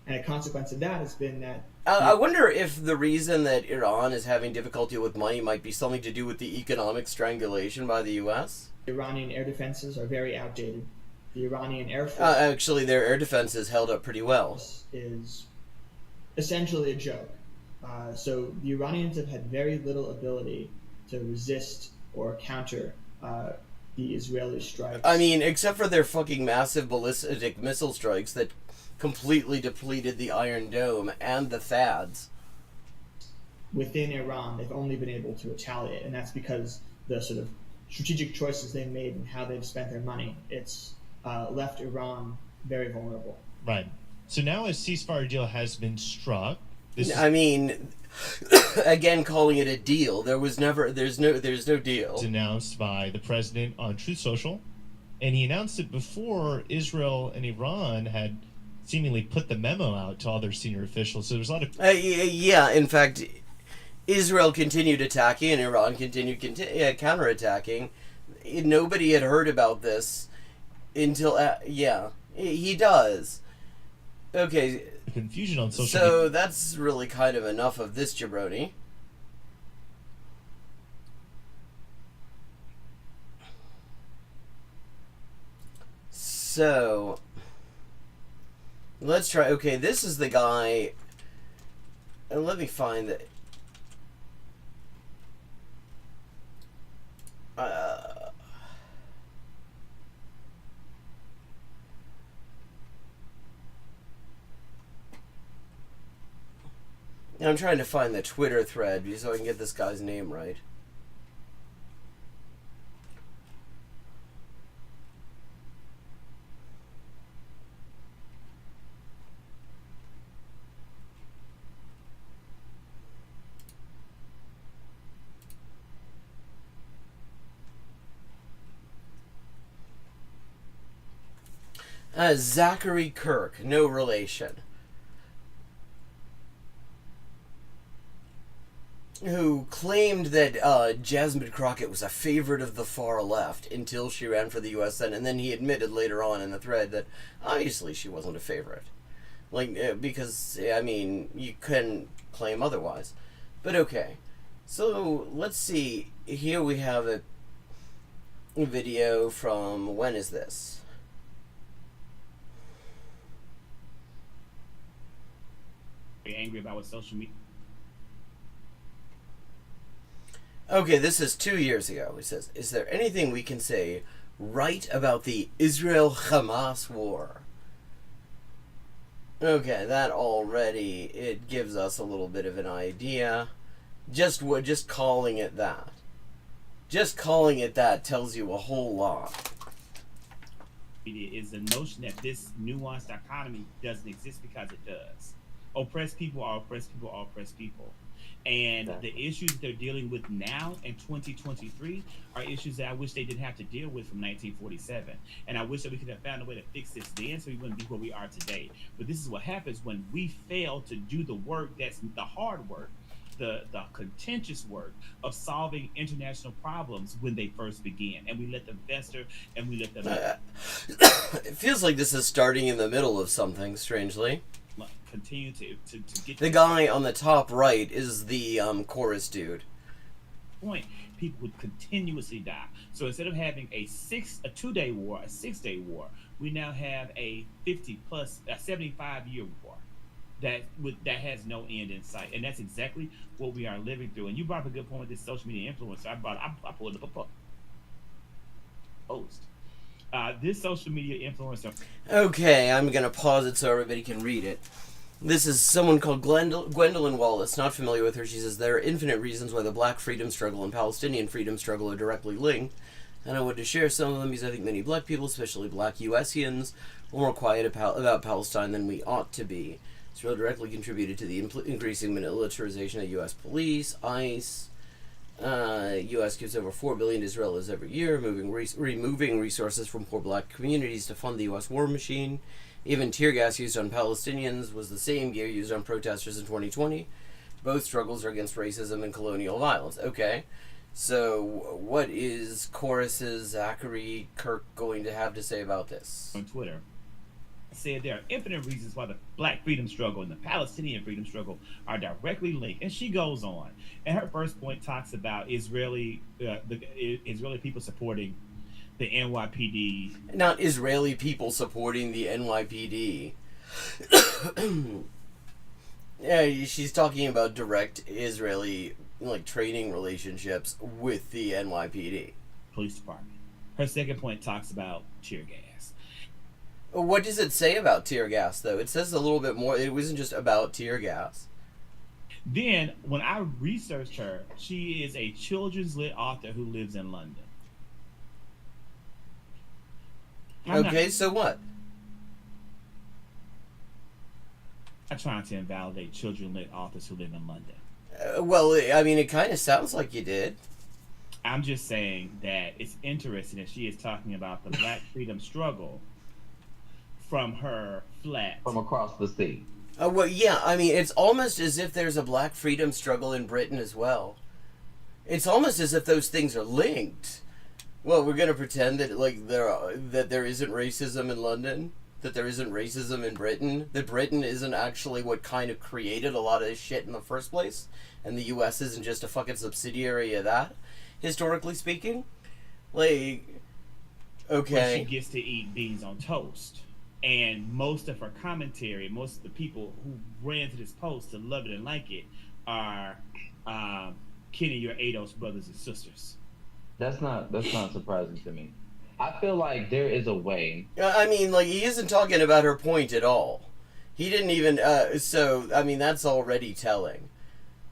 Speaker 12: And a consequence of that has been that...
Speaker 7: I wonder if the reason that Iran is having difficulty with money might be something to do with the economic strangulation by the U.S.?
Speaker 12: Iranian air defenses are very outdated. The Iranian Air Force...
Speaker 7: actually, their air defenses held up pretty well.
Speaker 12: ...is essentially a joke. So the Iranians have had very little ability to resist or counter the Israeli strikes.
Speaker 7: Except for their fucking massive ballistic missile strikes that completely depleted the Iron Dome and the THAADs.
Speaker 12: Within Iran, they've only been able to retaliate, and that's because the sort of strategic choices they made and how they've spent their money. It's left Iran very vulnerable.
Speaker 9: Right. So now a ceasefire deal has been struck.
Speaker 7: I mean, again, calling it a deal. There's no deal.
Speaker 9: It's announced by the president on Truth Social, and he announced it before Israel and Iran had seemingly put the memo out to all their senior officials. So there's a lot of
Speaker 7: yeah. In fact, Israel continued attacking, and Iran continued counterattacking. Nobody had heard about this until he does. Okay.
Speaker 9: Confusion on social
Speaker 7: So
Speaker 9: media.
Speaker 7: that's really kind of enough of this jabroni. So let's try. Okay, this is the guy. And let me find it. I'm trying to find the Twitter thread so I can get this guy's name right. Zachary Kirk, no relation. Who claimed that Jasmine Crockett was a favorite of the far left until she ran for the U.S. Senate, and then he admitted later on in the thread that obviously she wasn't a favorite. Because, I mean, you couldn't claim otherwise. But okay, so let's see. Here we have a video from, when is this?
Speaker 13: Angry about what social media.
Speaker 7: Okay, this is 2 years ago. He says, "Is there anything we can say right about the Israel-Hamas war?" Okay, that already, it gives us a little bit of an idea. Just calling it that. Just calling it that tells you a whole lot.
Speaker 13: Is the notion that this nuanced dichotomy doesn't exist because it does. Oppressed people are oppressed people are oppressed people. And the issues they're dealing with now in 2023 are issues that I wish they didn't have to deal with from 1947. And I wish that we could have found a way to fix this then so we wouldn't be where we are today. But this is what happens when we fail to do the work that's the hard work, the contentious work of solving international problems when they first began. And we let them fester and we let them...
Speaker 7: It feels like this is starting in the middle of something, strangely.
Speaker 13: Continue to get
Speaker 7: the guy on the top right is the chorus dude.
Speaker 13: Point, people would continuously die. So instead of having a 2-day war, a 6-day war, we now have a 75-year war that has no end in sight, and that's exactly what we are living through. And you brought up a good point with this social media influencer. I pulled up a post. This social media influencer.
Speaker 7: Okay, I'm gonna pause it so everybody can read it. This is someone called Gwendolyn Wallace. Not familiar with her. She says, "There are infinite reasons why the black freedom struggle and Palestinian freedom struggle are directly linked, and I wanted to share some of them because I think many black people, especially black USians, are more quiet about Palestine than we ought to be. Israel directly contributed to the increasing militarization of U.S. police, ICE. U.S. gives over $4 billion to Israel every year, removing resources from poor black communities to fund the U.S. war machine. Even tear gas used on Palestinians was the same gear used on protesters in 2020. Both struggles are against racism and colonial violence." Okay, so what is Chorus's Zachary Kirk going to have to say about this?
Speaker 13: On Twitter, said there are infinite reasons why the black freedom struggle and the Palestinian freedom struggle are directly linked. And she goes on. And her first point talks about Israeli people supporting the NYPD.
Speaker 7: Not Israeli people supporting the NYPD. Yeah, she's talking about direct Israeli training relationships with the NYPD.
Speaker 13: Police department. Her second point talks about tear gas.
Speaker 7: What does it say about tear gas, though? It says a little bit more. It wasn't just about tear gas.
Speaker 13: Then, when I researched her, she is a children's lit author who lives in London.
Speaker 7: So what?
Speaker 13: I'm not trying to invalidate children lit authors who live in London.
Speaker 7: Well, I mean, it kind of sounds like you did.
Speaker 13: I'm just saying that it's interesting that she is talking about the Black freedom struggle from her flat.
Speaker 14: From across the sea.
Speaker 7: Well, yeah, I mean, it's almost as if there's a Black freedom struggle in Britain as well. It's almost as if those things are linked. Well, we're gonna pretend that that there isn't racism in London, that there isn't racism in Britain, that Britain isn't actually what kind of created a lot of this shit in the first place, and the U.S. isn't just a fucking subsidiary of that, historically speaking. Okay.
Speaker 13: Well, she gets to eat beans on toast. And most of her commentary, most of the people who ran to this post to love it and like it are Kenny, your ADOS brothers and sisters.
Speaker 14: That's not surprising to me. I feel like there is a way.
Speaker 7: I mean, he isn't talking about her point at all. He didn't even, so, I mean, that's already telling.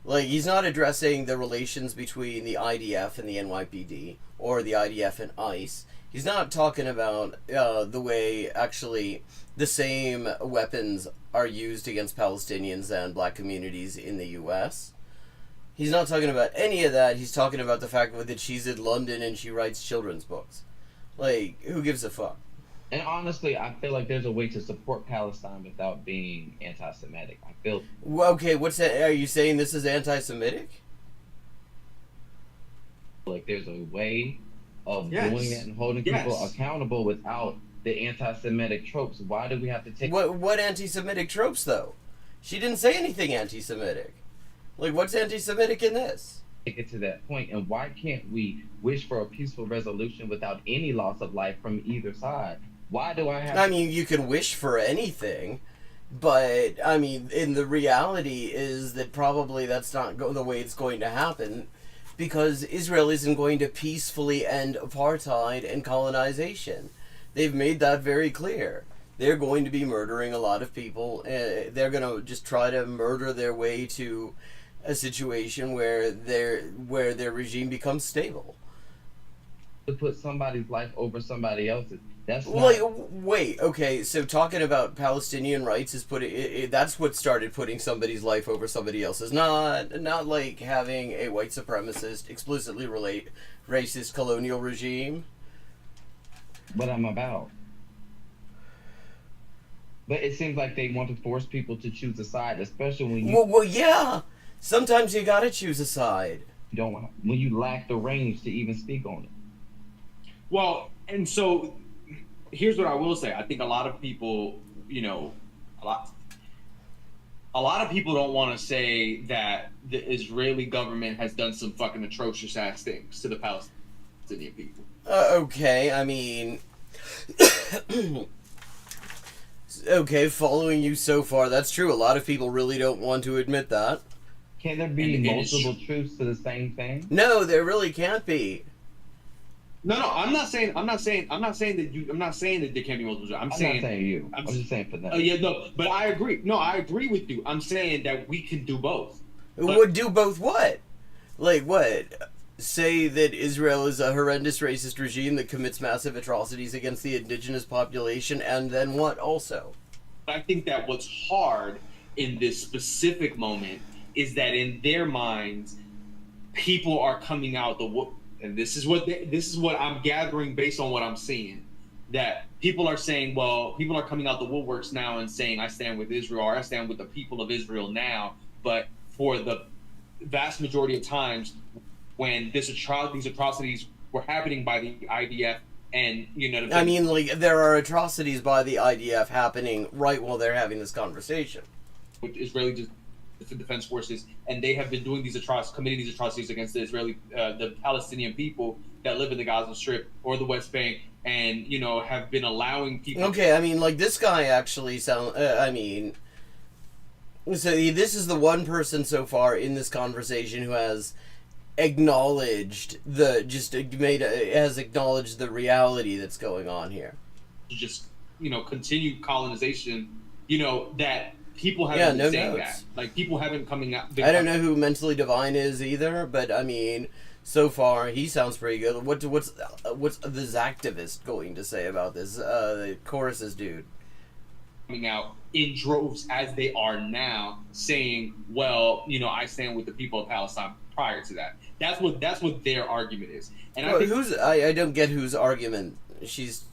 Speaker 7: He's not addressing the relations between the IDF and the NYPD, or the IDF and ICE. He's not talking about the way, actually, the same weapons are used against Palestinians and black communities in the U.S. He's not talking about any of that. He's talking about the fact that she's in London and she writes children's books. Who gives a fuck?
Speaker 14: And honestly, I feel like there's a way to support Palestine without being anti-Semitic. I feel...
Speaker 7: Well, okay, what's that? Are you saying this is anti-Semitic?
Speaker 14: There's a way of doing it and holding people accountable without the anti-Semitic tropes. Why do we have to take...
Speaker 7: What anti-Semitic tropes, though? She didn't say anything anti-Semitic. What's anti-Semitic in this?
Speaker 14: Take it to that point, and why can't we wish for a peaceful resolution without any loss of life from either side? Why do I have...
Speaker 7: I mean, you can wish for anything, but, I mean, the reality is that probably that's not the way it's going to happen, because Israel isn't going to peacefully end apartheid and colonization. They've made that very clear. They're going to be murdering a lot of people. They're going to just try to murder their way to a situation where their regime becomes stable.
Speaker 14: To put somebody's life over somebody else's. That's not...
Speaker 7: Wait, okay, so talking about Palestinian rights is that's what started putting somebody's life over somebody else's. Not like having a white supremacist, explicitly racist colonial regime.
Speaker 14: What I'm about. But it seems like they want to force people to choose a side, especially when you...
Speaker 7: Well, yeah! Sometimes you gotta choose a side.
Speaker 14: When you lack the range to even speak on it.
Speaker 15: Well, and so here's what I will say. I think a lot of people, a lot of people don't want to say that the Israeli government has done some fucking atrocious ass things to the Palestinian people.
Speaker 7: Okay, I mean... okay, following you so far, that's true. A lot of people really don't want to admit that.
Speaker 14: Can there be multiple truths to the same thing?
Speaker 7: No, there really can't be.
Speaker 15: No, I'm not saying that there can't be multiple truths. I'm
Speaker 14: not saying you. I'm just saying for them.
Speaker 15: Oh yeah, no, but I agree. No, I agree with you. I'm saying that we can do both.
Speaker 7: Would do both what? What? Say that Israel is a horrendous racist regime that commits massive atrocities against the indigenous population, and then what also?
Speaker 15: I think that what's hard in this specific moment is that in their minds, people are coming out and this is what I'm gathering based on what I'm seeing, that people are saying, well, people are coming out the woodworks now and saying, I stand with Israel, or I stand with the people of Israel now, but for the vast majority of times when these atrocities were happening by the IDF and,
Speaker 7: I mean, there are atrocities by the IDF happening right while they're having this conversation.
Speaker 15: With Israeli defense forces, and they have been doing committing these atrocities against the Palestinian people that live in the Gaza Strip or the West Bank, and have been allowing people.
Speaker 7: Okay, I mean, this guy actually so this is the one person so far in this conversation who has acknowledged acknowledged the reality that's going on here.
Speaker 15: Just continued colonization, that people
Speaker 7: Yeah,
Speaker 15: haven't
Speaker 7: no
Speaker 15: been saying
Speaker 7: notes.
Speaker 15: that. Like people haven't coming out.
Speaker 7: I don't know who Mentally Divine is either, but I mean, so far he sounds pretty good. What's this activist going to say about this? The choruses dude
Speaker 15: coming out in droves as they are now, saying, "Well, you know, I stand with the people of Palestine." Prior to that, that's what their argument is. And
Speaker 7: well,
Speaker 15: I think
Speaker 7: I don't get whose argument he's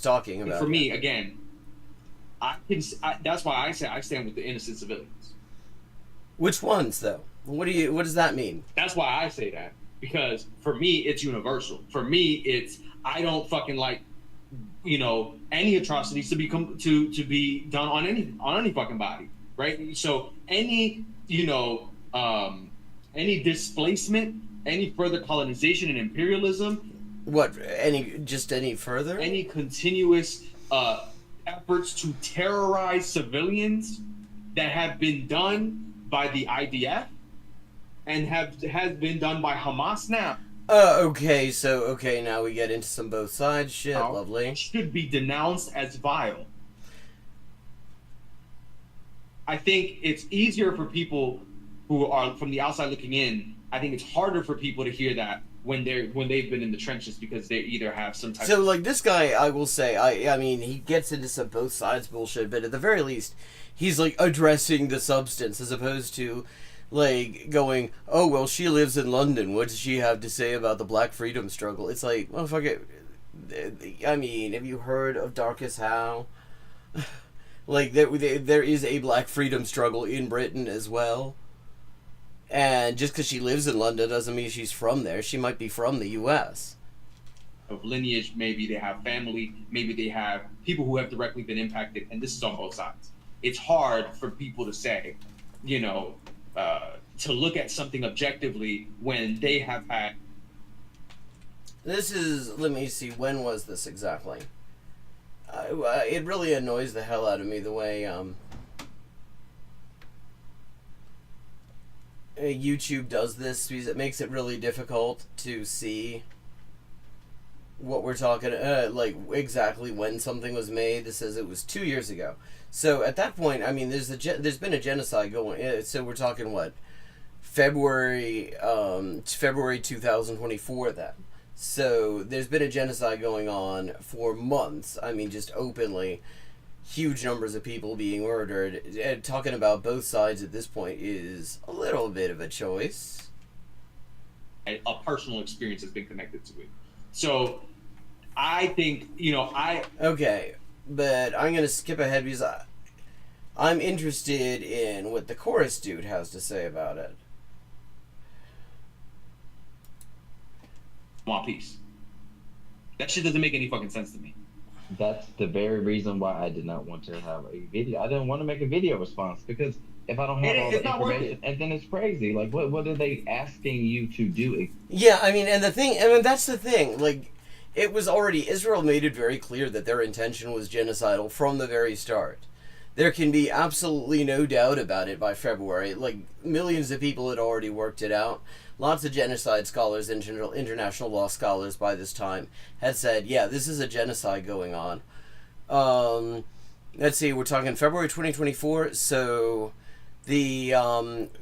Speaker 7: talking about.
Speaker 15: for me, again, that's why I say I stand with the innocent civilians.
Speaker 7: Which ones though? What does that mean?
Speaker 15: That's why I say that, because for me it's universal. For me, it's I don't fucking like, you know, any atrocities to be done on any fucking body, right? So any, you know, any displacement, any further colonization and imperialism,
Speaker 7: any further,
Speaker 15: any continuous efforts to terrorize civilians that have been done by the IDF and has been done by Hamas now.
Speaker 7: Okay, now we get into some both sides shit. Lovely.
Speaker 15: Should be denounced as vile. I think it's easier for people who are from the outside looking in. I think it's harder for people to hear that when they've been in the trenches, because they either have some type.
Speaker 7: So like this guy, I will say, I mean, he gets into some both sides bullshit, but at the very least, he's like addressing the substance as opposed to like going, oh well, she lives in London. What does she have to say about the Black freedom struggle? It's like, well, fuck it. I mean, have you heard of Darkest How? Like there is a Black freedom struggle in Britain as well. And just because she lives in London doesn't mean she's from there. She might be from the U.S.
Speaker 15: Of lineage, maybe they have family, maybe they have people who have directly been impacted, and this is on both sides. It's hard for people to say, you know, to look at something objectively when they have had.
Speaker 7: This is, let me see, when was this exactly? It really annoys the hell out of me the way YouTube does this, because it makes it really difficult to see what we're talking, like exactly when something was made. This says it was 2 years ago. So at that point, I mean, there's been a genocide going. So we're talking what, February 2024 then. So there's been a genocide going on for months. I mean, just openly, huge numbers of people being murdered. And talking about both sides at this point is a little bit of a choice.
Speaker 15: A personal experience has been connected to it. So I think, you know,
Speaker 7: Okay, but I'm going to skip ahead because I'm interested in what the chorus dude has to say about it.
Speaker 15: Want peace. That shit doesn't make any fucking sense to me.
Speaker 14: That's the very reason why I did not want to have a video. I didn't want to make a video response, because if I don't have all the information, and then it's crazy. Like, what are they asking you to do?
Speaker 7: Yeah, I mean, and that's the thing. Like, it was already, Israel made it very clear that their intention was genocidal from the very start. There can be absolutely no doubt about it by February. Like, millions of people had already worked it out. Lots of genocide scholars, international law scholars by this time, had said, yeah, this is a genocide going on. Let's see, we're talking February 2024, so the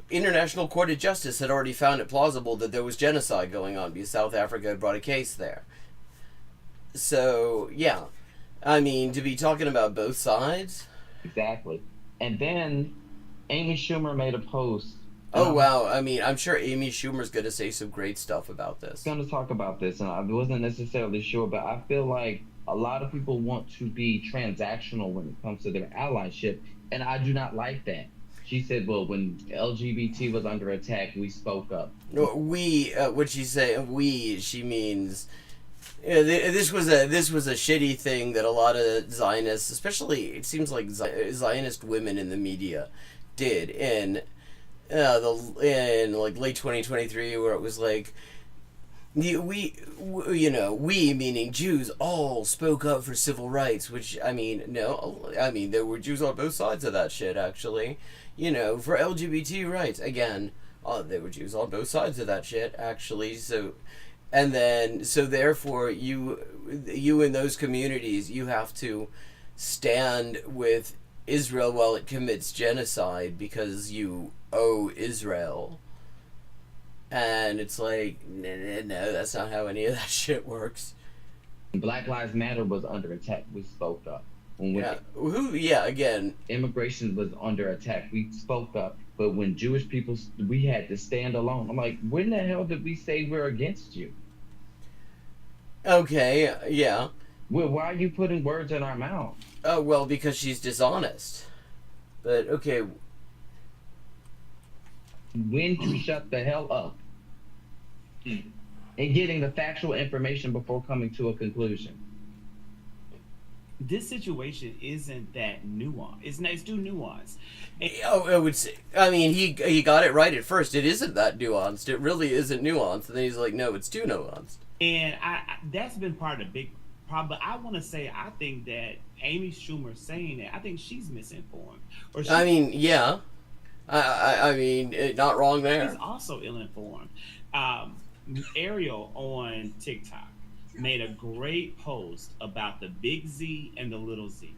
Speaker 7: International Court of Justice had already found it plausible that there was genocide going on because South Africa had brought a case there. So, yeah. I mean, to be talking about both sides...
Speaker 14: Exactly. And then Amy Schumer made a post.
Speaker 7: Oh, wow. I mean, I'm sure Amy Schumer's going to say some great stuff about this.
Speaker 14: I'm going to talk about this, and I wasn't necessarily sure, but I feel like a lot of people want to be transactional when it comes to their allyship, and I do not like that. She said, well, when LGBT was under attack, we spoke up.
Speaker 7: What'd she say? She means... Yeah, this was a shitty thing that a lot of Zionists, especially it seems like Zionist women in the media, did in like late 2023, where it was like we meaning Jews all spoke up for civil rights, which I mean there were Jews on both sides of that shit actually, for LGBT rights again. There were Jews on both sides of that shit actually. So therefore, you in those communities, you have to stand with Israel while it commits genocide because you owe Israel. And it's like, no, that's not how any of that shit works.
Speaker 14: Black Lives Matter was under attack. We spoke up.
Speaker 7: Again.
Speaker 14: Immigration was under attack. We spoke up. But when Jewish people, we had to stand alone. I'm like, when the hell did we say we're against you?
Speaker 7: Okay, yeah.
Speaker 14: Well, why are you putting words in our mouth?
Speaker 7: Oh, well, because she's dishonest. But, okay.
Speaker 14: When to shut the hell up. And getting the factual information before coming to a conclusion.
Speaker 13: This situation isn't that nuanced. It's too nuanced.
Speaker 7: I would say. I mean, he got it right at first. It isn't that nuanced. It really isn't nuanced. And then he's like, no, it's too nuanced.
Speaker 13: And that's been part of the big problem. But I want to say, I think that Amy Schumer saying that, I think she's misinformed.
Speaker 7: I mean, yeah. I mean, not wrong there.
Speaker 13: She's also ill-informed. Ariel on TikTok made a great post about the big Z and the little Z.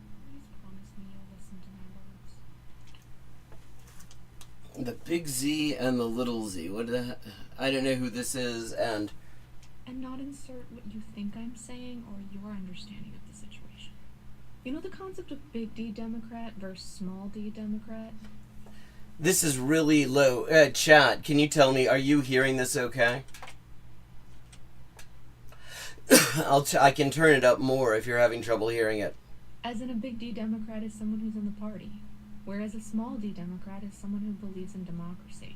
Speaker 7: The big Z and the little Z. What the? I don't know who this is, and
Speaker 16: not insert what you think I'm saying or your understanding of the situation. You know the concept of big D Democrat versus small D Democrat?
Speaker 7: This is really low. Chat, can you tell me, are you hearing this okay? I can turn it up more if you're having trouble hearing it.
Speaker 16: As in, a big D Democrat is someone who's in the party, whereas a small D Democrat is someone who believes in democracy.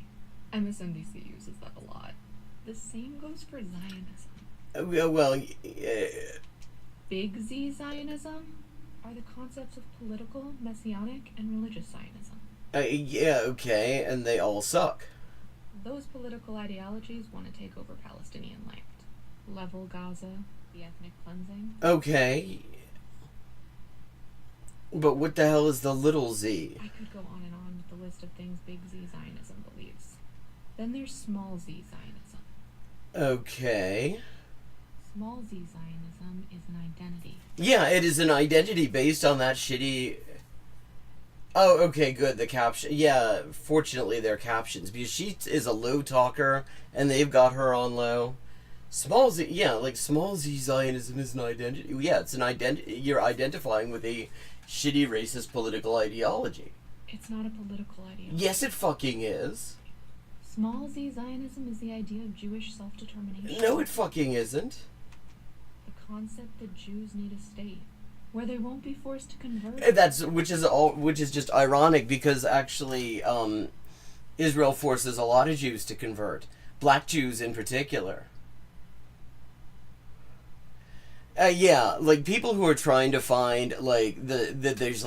Speaker 16: MSNBC uses that a lot. The same goes for Zionism.
Speaker 7: Big
Speaker 16: Z Zionism are the concepts of political, messianic, and religious Zionism.
Speaker 7: Yeah, okay, and they all suck.
Speaker 16: Those political ideologies want to take over Palestinian land. Level Gaza, the ethnic cleansing.
Speaker 7: Okay. But what the hell is the little Z?
Speaker 16: I could go on and on with the list of things big Z Zionism believes. Then there's small Z Zionism.
Speaker 7: Okay.
Speaker 16: Small Z Zionism is an identity.
Speaker 7: Yeah, it is an identity based on that shitty... Oh, okay, good. The caption. Yeah, fortunately they're captions because she is a low talker and they've got her on low. Small Z, yeah, like small Z Zionism is an identity. Yeah, it's an identity. You're identifying with a shitty racist political ideology.
Speaker 16: It's not a political ideology.
Speaker 7: Yes, it fucking is.
Speaker 16: Small Z Zionism is the idea of Jewish self-determination.
Speaker 7: No, it fucking isn't.
Speaker 16: The concept that Jews need a state where they won't be forced to convert.
Speaker 7: Which is just ironic because actually, Israel forces a lot of Jews to convert, black Jews in particular. Yeah, like people who are trying to find like there's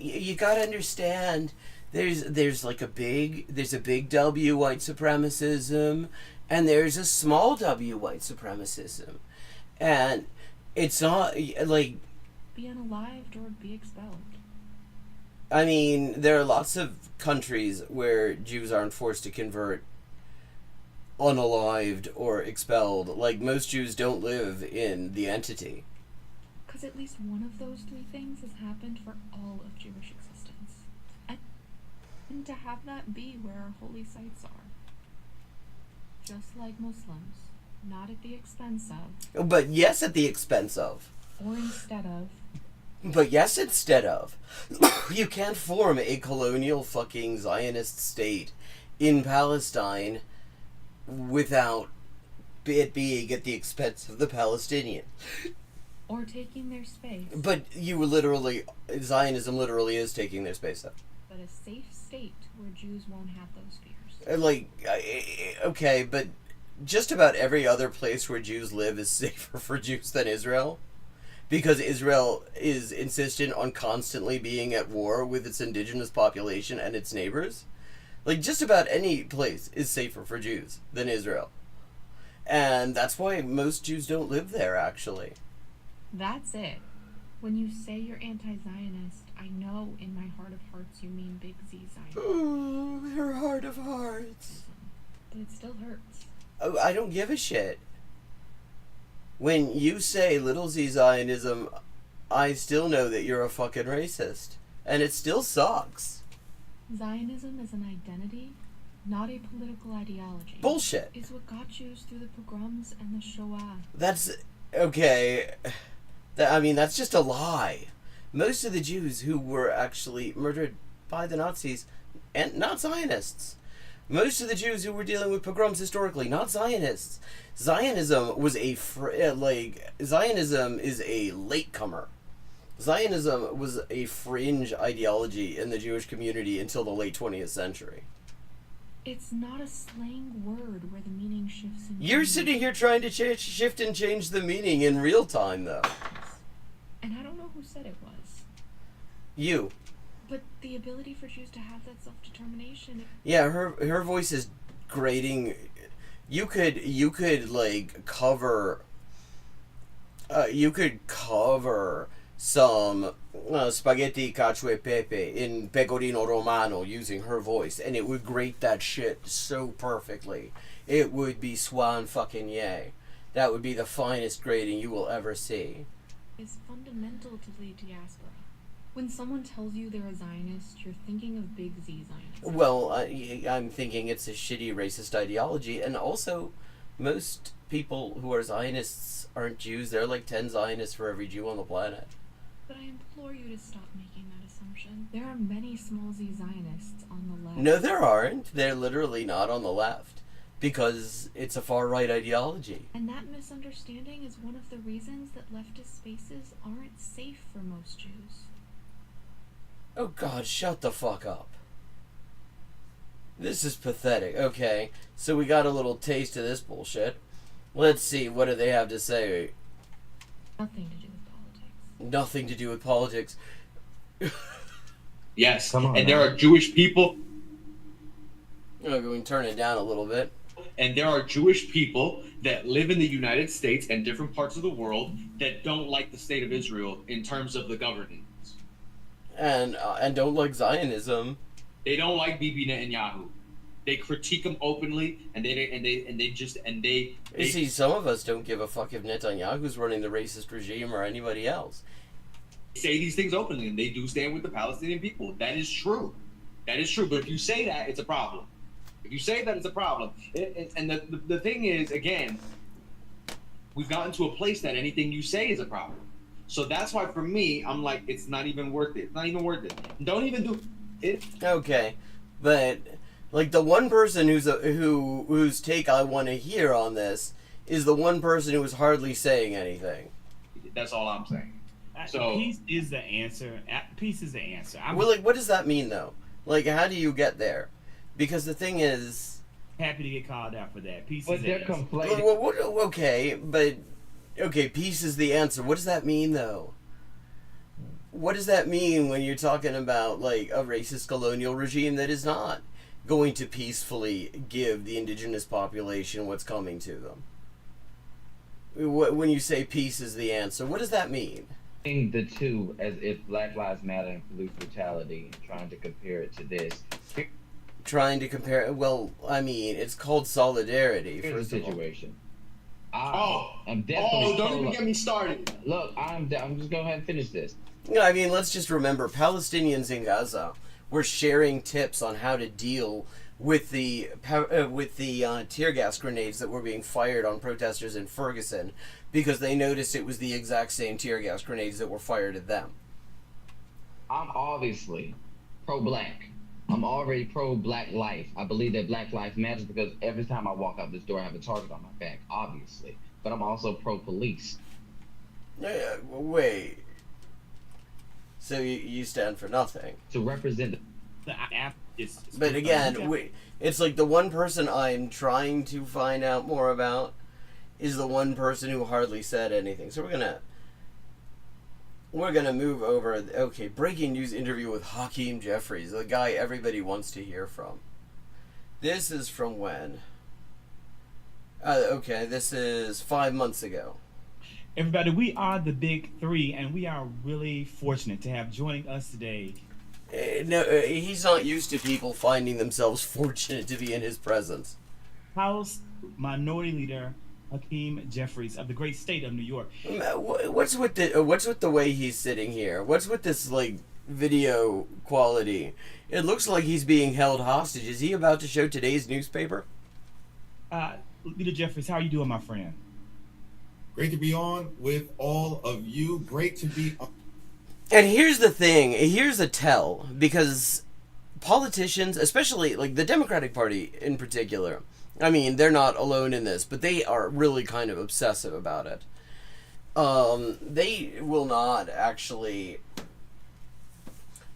Speaker 7: you gotta understand there's a big W white supremacism and there's a small W white supremacism, and it's not like
Speaker 16: be unalived or be expelled.
Speaker 7: I mean, there are lots of countries where Jews aren't forced to convert unalived or expelled. Like, most Jews don't live in the entity.
Speaker 16: Because at least one of those three things has happened for all of Jewish existence. And to have that be where our holy sites are. Just like Muslims. Not at the expense of.
Speaker 7: But yes, at the expense of.
Speaker 16: Or instead of.
Speaker 7: But yes, instead of. You can't form a colonial fucking Zionist state in Palestine without it being at the expense of the Palestinians.
Speaker 16: Or taking their space.
Speaker 7: But Zionism literally is taking their space up.
Speaker 16: But a safe state where Jews won't have those fears.
Speaker 7: Okay, but just about every other place where Jews live is safer for Jews than Israel. Because Israel is insistent on constantly being at war with its indigenous population and its neighbors. Like, just about any place is safer for Jews than Israel. And that's why most Jews don't live there, actually.
Speaker 16: That's it. When you say you're anti-Zionist, I know in my heart of hearts you mean big Z Zionist.
Speaker 7: Oh, her heart of hearts.
Speaker 16: But it still hurts.
Speaker 7: Oh, I don't give a shit. When you say little Z Zionism, I still know that you're a fucking racist. and it still sucks.
Speaker 16: Zionism is an identity, not a political ideology.
Speaker 7: Bullshit.
Speaker 16: It's what got Jews through the pogroms and the Shoah.
Speaker 7: That's okay. That's just a lie. Most of the Jews who were actually murdered by the Nazis, and not Zionists. Most of the Jews who were dealing with pogroms historically, not Zionists. Zionism was Zionism is a latecomer. Zionism was a fringe ideology in the Jewish community until the late 20th century.
Speaker 16: It's not a slang word where the meaning shifts.
Speaker 7: You're sitting here trying to shift and change the meaning in real time, though.
Speaker 16: And I don't know who said it was.
Speaker 7: You.
Speaker 16: But the ability for Jews to have that self-determination...
Speaker 7: Yeah, her voice is grating. You could cover some spaghetti cacio e pepe in pecorino romano using her voice, and it would grate that shit so perfectly. It would be swan fucking yay. That would be the finest grating you will ever see.
Speaker 16: ...is fundamental to the diaspora. When someone tells you they're a Zionist, you're thinking of big Z Zionists.
Speaker 7: Well, I'm thinking it's a shitty racist ideology, and also most people who are Zionists aren't Jews. There are like 10 Zionists for every Jew on the planet.
Speaker 16: But I implore you to stop making that assumption. There are many small Z Zionists on the left.
Speaker 7: No, there aren't. They're literally not on the left, because it's a far-right ideology.
Speaker 16: And that misunderstanding is one of the reasons that leftist spaces aren't safe for most Jews.
Speaker 7: Oh God, shut the fuck up. This is pathetic. Okay, so we got a little taste of this bullshit. Let's see, what do they have to say?
Speaker 16: Nothing to do with politics.
Speaker 7: Nothing to do with politics.
Speaker 15: Yes,
Speaker 14: Come on,
Speaker 15: and there
Speaker 14: man.
Speaker 15: are Jewish people,
Speaker 7: Oh, we can turn it down a little bit.
Speaker 15: and there are Jewish people that live in the United States and different parts of the world that don't like the state of Israel in terms of the governance.
Speaker 7: And don't like Zionism.
Speaker 15: They don't like Bibi Netanyahu. They critique him openly, and they
Speaker 7: You see, some of us don't give a fuck if Netanyahu's running the racist regime or anybody else.
Speaker 15: say these things openly, and they do stand with the Palestinian people. That is true. That is true. But if you say that, it's a problem. If you say that, it's a problem. And the thing is, again, we've gotten to a place that anything you say is a problem. So that's why, for me, I'm like, it's not even worth it. It's not even worth it. Don't even do it.
Speaker 7: Okay, but like the one person whose take I want to hear on this is the one person who is hardly saying anything.
Speaker 15: That's all I'm saying. So
Speaker 13: peace is the answer. Peace is the answer.
Speaker 7: Well, like, what does that mean though? Like, how do you get there? Because the thing is,
Speaker 13: happy to get called out for that. Peace
Speaker 14: But
Speaker 13: is the
Speaker 14: they're
Speaker 13: answer.
Speaker 14: complaining.
Speaker 7: Okay, peace is the answer. What does that mean though? What does that mean when you're talking about like a racist colonial regime that is not going to peacefully give the indigenous population what's coming to them? When you say peace is the answer, what does that mean?
Speaker 14: The two as if Black Lives Matter and police brutality, and trying to compare it to this.
Speaker 7: Trying to compare, well, I mean, it's called solidarity.
Speaker 14: Here's
Speaker 7: First
Speaker 14: the
Speaker 7: of all.
Speaker 14: situation.
Speaker 7: I'm
Speaker 14: definitely
Speaker 15: don't even get me started.
Speaker 14: Look, I'm just go ahead and finish this.
Speaker 7: Yeah, I mean, let's just remember, Palestinians in Gaza were sharing tips on how to deal with the tear gas grenades that were being fired on protesters in Ferguson, because they noticed it was the exact same tear gas grenades that were fired at them.
Speaker 14: I'm obviously pro-black. I'm already pro-black life. I believe that Black Lives Matters because every time I walk out this door, I have a target on my back, obviously. But I'm also pro-police.
Speaker 7: Wait. So you stand for nothing?
Speaker 14: To represent
Speaker 13: the app is.
Speaker 7: But again, it's like the one person I'm trying to find out more about is the one person who hardly said anything. So we're gonna move over. Okay, breaking news interview with Hakeem Jeffries, the guy everybody wants to hear from. This is from when? Okay, this is 5 months ago.
Speaker 13: Everybody, we are the Big Three, and we are really fortunate to have joining us today.
Speaker 7: No, he's not used to people finding themselves fortunate to be in his presence.
Speaker 13: House Minority Leader Hakeem Jeffries of the great state of New York.
Speaker 7: What's with the way he's sitting here? What's with this like video quality. It looks like he's being held hostage. Is he about to show today's newspaper?
Speaker 13: Leader Jeffries, how are you doing, my friend?
Speaker 17: Great to be on with all of you. Great to be on.
Speaker 7: And here's the thing. Here's a tell. Because politicians, especially like the Democratic Party in particular, I mean, they're not alone in this, but they are really kind of obsessive about it. They will not actually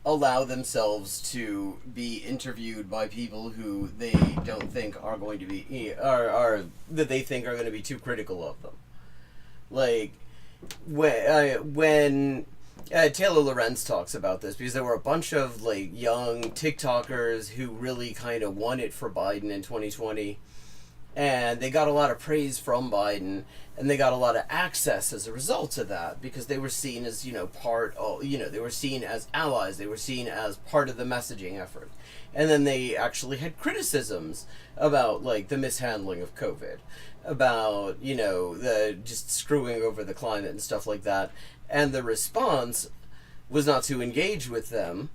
Speaker 7: allow themselves to be interviewed by people who they don't think are going to be are that they think are going to be too critical of them. Like when Taylor Lorenz talks about this, because there were a bunch of like young TikTokers who really kind of won it for Biden in 2020, and they got a lot of praise from Biden, and they got a lot of access as a result of that, because they were seen as, they were seen as allies, they were seen as part of the messaging effort. And then they actually had criticisms about, like, the mishandling of COVID, about, the just screwing over the climate and stuff like that. And the response was not to engage with them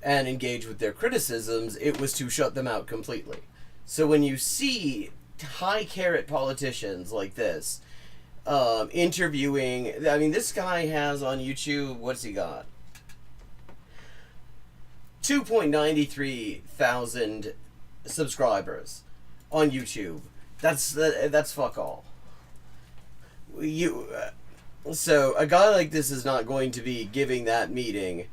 Speaker 7: and engage with their criticisms, it was to shut them out completely. So when you see high carrot politicians like this interviewing, I mean, this guy has on YouTube, what's he got? 2.93 thousand subscribers on YouTube. That's fuck all. So a guy like this is not going to be giving that meeting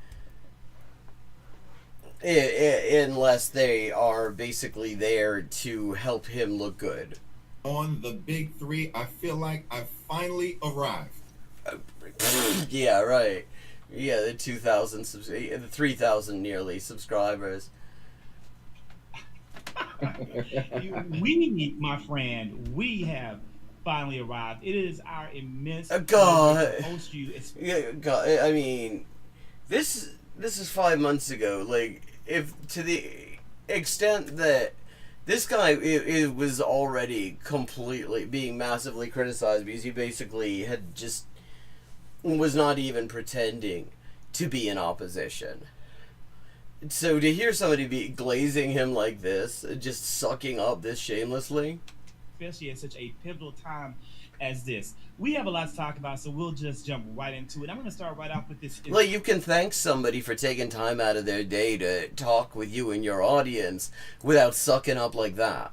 Speaker 7: unless they are basically there to help him look good.
Speaker 17: On the big three, I feel like I've finally arrived.
Speaker 7: Yeah, right. Yeah, the 3,000 nearly subscribers.
Speaker 13: We, my friend, we have finally arrived. It is our immense
Speaker 7: God.
Speaker 13: pleasure to host you.
Speaker 7: Yeah, God. I mean, this is 5 months ago. Like, if to the extent that this guy it was already completely being massively criticized because he basically had just was not even pretending to be in opposition. So to hear somebody be glazing him like this, just sucking up this shamelessly,
Speaker 13: especially at such a pivotal time as this. We have a lot to talk about, so we'll just jump right into it. I'm going to start right off with this.
Speaker 7: Like, you can thank somebody for taking time out of their day to talk with you and your audience without sucking up like that.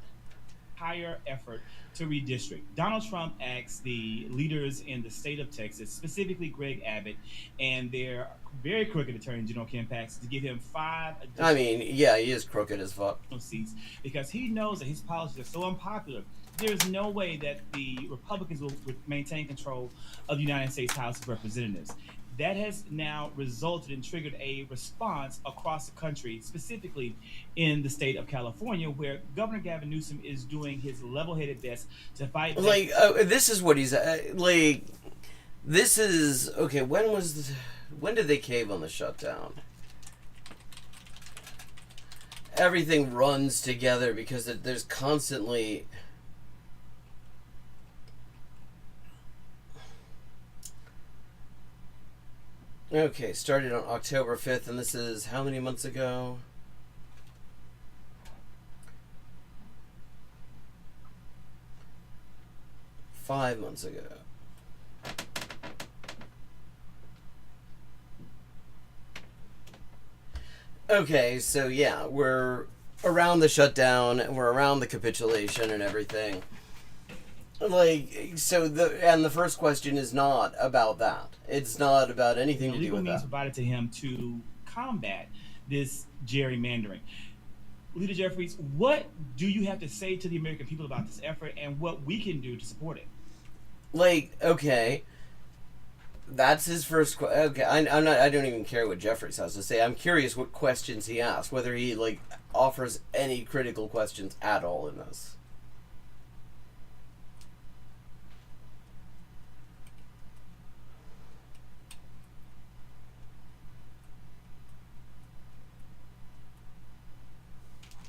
Speaker 13: Higher effort to redistrict. Donald Trump asked the leaders in the state of Texas, specifically Greg Abbott and their very crooked Attorney General Ken Paxton, to give him 5 additional
Speaker 7: he is crooked as fuck.
Speaker 13: seats because he knows that his policies are so unpopular. There's no way that the Republicans will maintain control of the United States House of Representatives. That has now resulted and triggered a response across the country, specifically in the state of California, where Governor Gavin Newsom is doing his level-headed best to fight.
Speaker 7: This is what he's like. This is okay. When did they cave on the shutdown? Everything runs together because there's constantly. Okay, started on October 5th, and this is how many months ago? Five months ago. Okay, so yeah, we're around the shutdown, we're around the capitulation and everything. Like, so the first question is not about that. It's not about anything to do with that.
Speaker 13: Legal means provided to him to combat this gerrymandering. Leader Jeffries, what do you have to say to the American people about this effort and what we can do to support it?
Speaker 7: Like, okay, that's his first question. Okay, I don't even care what Jeffries has to say. I'm curious what questions he asks, whether he like offers any critical questions at all in this.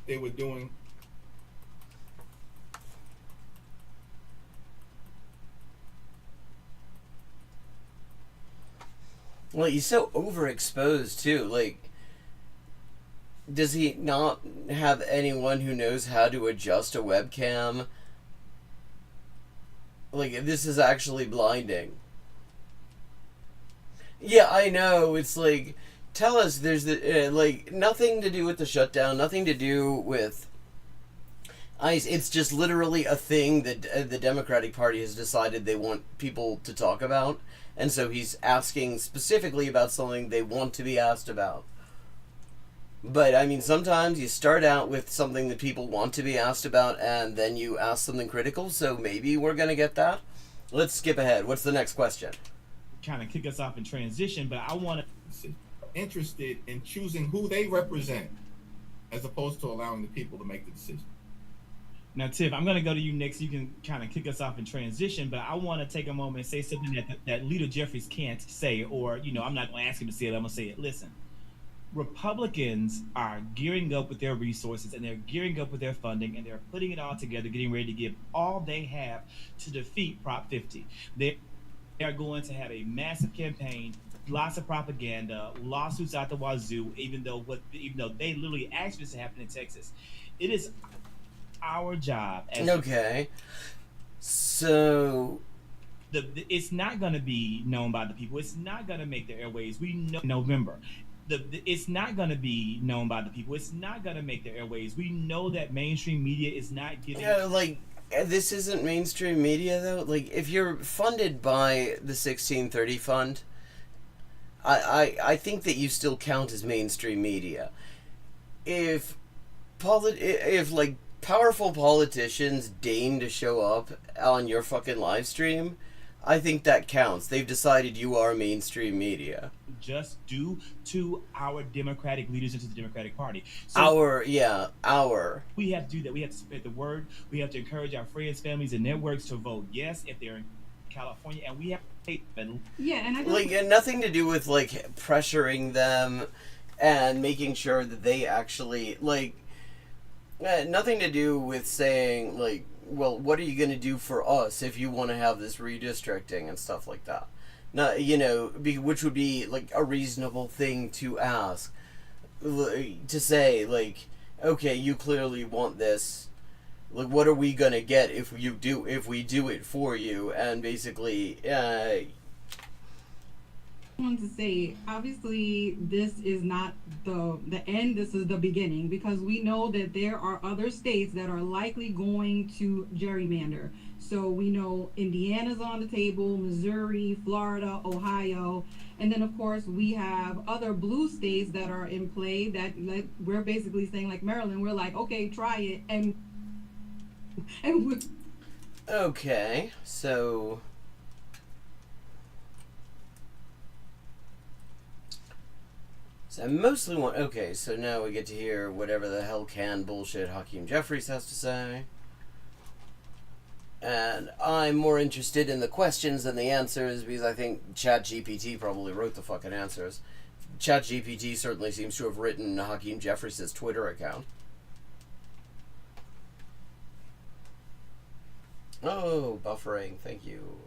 Speaker 17: They were doing.
Speaker 7: Well, he's so overexposed too. Like, does he not have anyone who knows how to adjust a webcam? Like, this is actually blinding. Yeah, I know. It's like, tell us there's like nothing to do with the shutdown, nothing to do with ICE. It's just literally a thing that the Democratic Party has decided they want people to talk about, and so he's asking specifically about something they want to be asked about. But I mean, sometimes you start out with something that people want to be asked about, and then you ask something critical. So maybe we're gonna get that. Let's skip ahead. What's the next question?
Speaker 13: Kind of kick us off in transition, but I want to
Speaker 17: interested in choosing who they represent, as opposed to allowing the people to make the decision.
Speaker 13: Now, Tiff, I'm going to go to you next. You can kind of kick us off in transition, but I want to take a moment and say something that Leader Jeffries can't say, or, you know, I'm not going to ask him to say it. I'm going to say it. Listen, Republicans are gearing up with their resources, and they're gearing up with their funding, and they're putting it all together, getting ready to give all they have to defeat Prop 50. They are going to have a massive campaign, lots of propaganda, lawsuits out the wazoo, even though they literally asked this to happen in Texas. It is our job.
Speaker 7: Okay. So
Speaker 13: it's not going to be known by the people. It's not going to make the airways. We know November. It's not going to be known by the people. It's not going to make the airways. We know that mainstream media is not giving.
Speaker 7: Yeah, like, this isn't mainstream media though. Like, if you're funded by the 1630 fund, I think that you still count as mainstream media. If like powerful politicians deign to show up on your fucking live stream, I think that counts. They've decided you are mainstream media.
Speaker 13: Just due to our Democratic leaders into the Democratic Party.
Speaker 7: So We
Speaker 13: have to do that. We have to spread the word. We have to encourage our friends, families, and networks to vote yes if they're in California, and we have to
Speaker 7: and I like nothing to do with like pressuring them and making sure that they actually like. Nothing to do with saying, like, well, what are you going to do for us if you want to have this redistricting and stuff like that? Not, you know, which would be, like, a reasonable thing to ask. To say, like, okay, you clearly want this. Like, what are we going to get if we do it for you? And basically,
Speaker 18: I want to say, obviously, this is not the end, this is the beginning, because we know that there are other states that are likely going to gerrymander. So we know Indiana's on the table, Missouri, Florida, Ohio, and then of course we have other blue states that are in play that, like, we're basically saying, like Maryland, we're like, okay, try it, and
Speaker 7: okay, so I mostly want... Okay, so now we get to hear whatever the hell can bullshit Hakeem Jeffries has to say. And I'm more interested in the questions than the answers, because I think ChatGPT probably wrote the fucking answers. ChatGPT certainly seems to have written Hakeem Jeffries' Twitter account. Oh, buffering, thank you.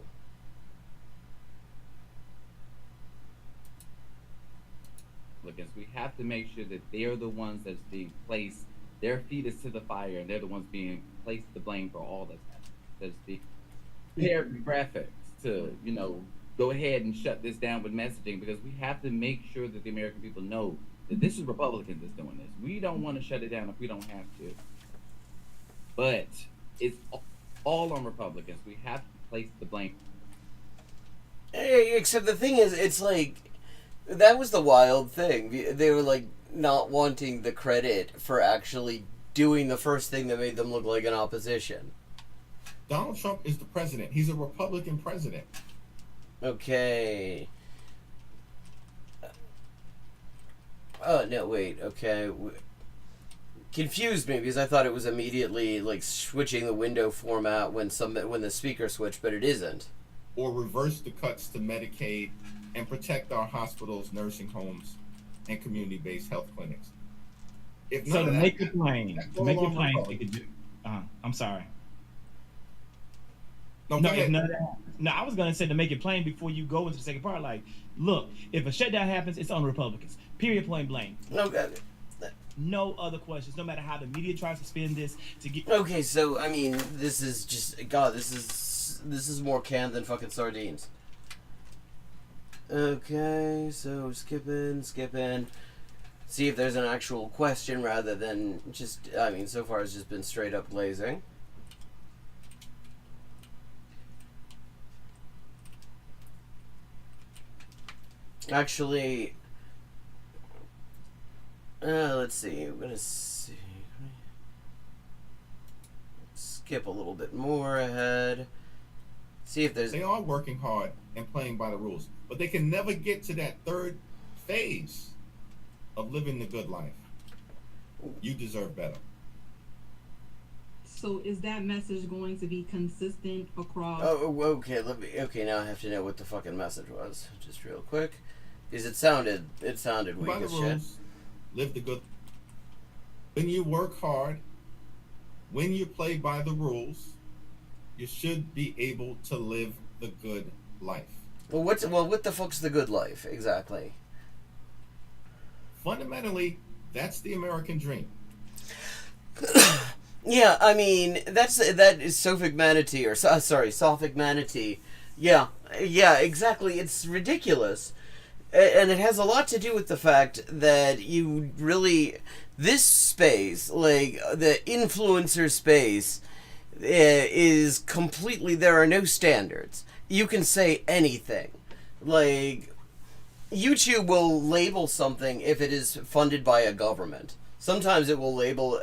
Speaker 14: We have to make sure that they're the ones that's being placed, their feet is to the fire, and they're the ones being placed the blame for all that's happening. So to speak, prepared graphics to, you know, go ahead and shut this down with messaging, because we have to make sure that the American people know that this is Republicans that's doing this. We don't want to shut it down if we don't have to. But it's all on Republicans. We have to place the blame.
Speaker 7: Except the thing is, it's like, that was the wild thing. They were like not wanting the credit for actually doing the first thing that made them look like an opposition.
Speaker 17: Donald Trump is the president. He's a Republican president.
Speaker 7: Okay. Oh, no, wait. Okay. Confused me because I thought it was immediately like switching the window format when the speaker switched, but it isn't.
Speaker 17: Or reverse the cuts to Medicaid and protect our hospitals, nursing homes, and community-based health clinics. If
Speaker 13: so to
Speaker 17: that,
Speaker 13: make it plain, we could do. I'm sorry.
Speaker 17: No,
Speaker 13: No,
Speaker 17: go
Speaker 13: if
Speaker 17: ahead.
Speaker 13: none of that happens. No, I was gonna say to make it plain before you go into the second part. Like, look, if a shutdown happens, it's on the Republicans. Period. Point blank.
Speaker 7: Okay.
Speaker 13: No other questions. No matter how the media tries to spin this to get.
Speaker 7: Okay, so I mean, this is just God. This is more canned than fucking sardines. Okay, so skipping. See if there's an actual question rather than just. I mean, so far it's just been straight up glazing. Actually, let's see. I'm gonna skip a little bit more ahead. See if there's.
Speaker 17: They are working hard and playing by the rules, but they can never get to that third phase of living the good life. You deserve better.
Speaker 18: So is that message going to be consistent across?
Speaker 7: Oh, okay. Okay, now I have to know what the fucking message was, just real quick, because it sounded weak
Speaker 17: By the
Speaker 7: as shit.
Speaker 17: rules, live the good. When you work hard, when you play by the rules, you should be able to live the good life.
Speaker 7: Well, what the fuck's the good life exactly?
Speaker 17: Fundamentally, that's the American dream.
Speaker 7: Yeah, I mean that is Sophic Manatee or Sophic Manatee. Yeah, exactly. It's ridiculous, and it has a lot to do with the fact that you really this space, like the influencer space, is completely. There are no standards. You can say anything, like. YouTube will label something if it is funded by a government. Sometimes it will label,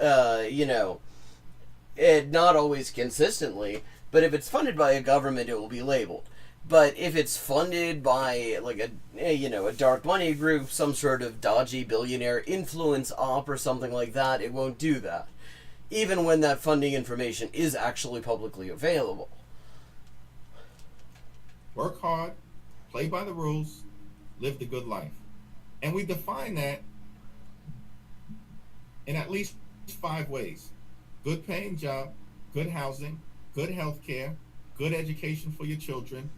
Speaker 7: it not always consistently, but if it's funded by a government, it will be labeled. But if it's funded by, like, a dark money group, some sort of dodgy billionaire influence op or something like that, it won't do that. Even when that funding information is actually publicly available.
Speaker 17: Work hard, play by the rules, live the good life. And we define that in at least 5 ways. Good paying job, good housing, good health care, good education for your children.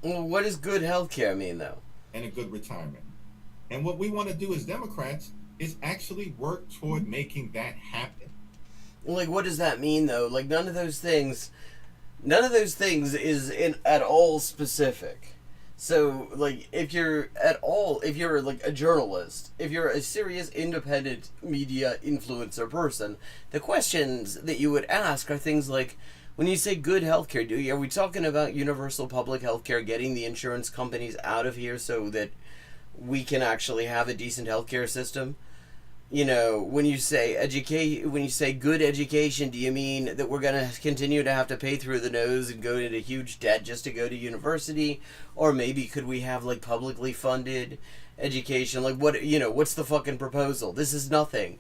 Speaker 7: Well, what does good health care mean, though?
Speaker 17: And a good retirement. And what we want to do as Democrats is actually work toward making that happen.
Speaker 7: Like, what does that mean, though? Like, none of those things is at all specific. So, like, if you're like a journalist, if you're a serious independent media influencer person, the questions that you would ask are things like, when you say good healthcare, are we talking about universal public healthcare, getting the insurance companies out of here so that we can actually have a decent healthcare system? You know, when you say good education, do you mean that we're going to continue to have to pay through the nose and go into huge debt just to go to university? Or maybe could we have, like, publicly funded education? Like, what's the fucking proposal? This is nothing.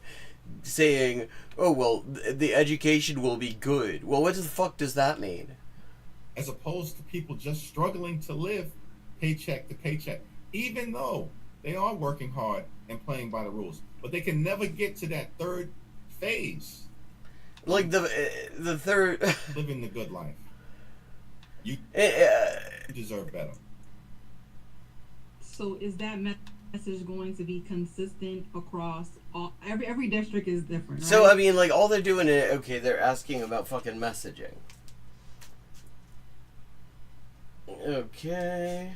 Speaker 7: Saying, oh, well, the education will be good. Well, what the fuck does that mean?
Speaker 17: As opposed to people just struggling to live paycheck to paycheck, even though they are working hard and playing by the rules. But they can never get to that third phase.
Speaker 7: Like the third...
Speaker 17: living the good life. You deserve better.
Speaker 18: So is that message going to be consistent across all... Every district is different, right?
Speaker 7: So, I mean, like, all they're doing is... Okay, they're asking about fucking messaging. Okay...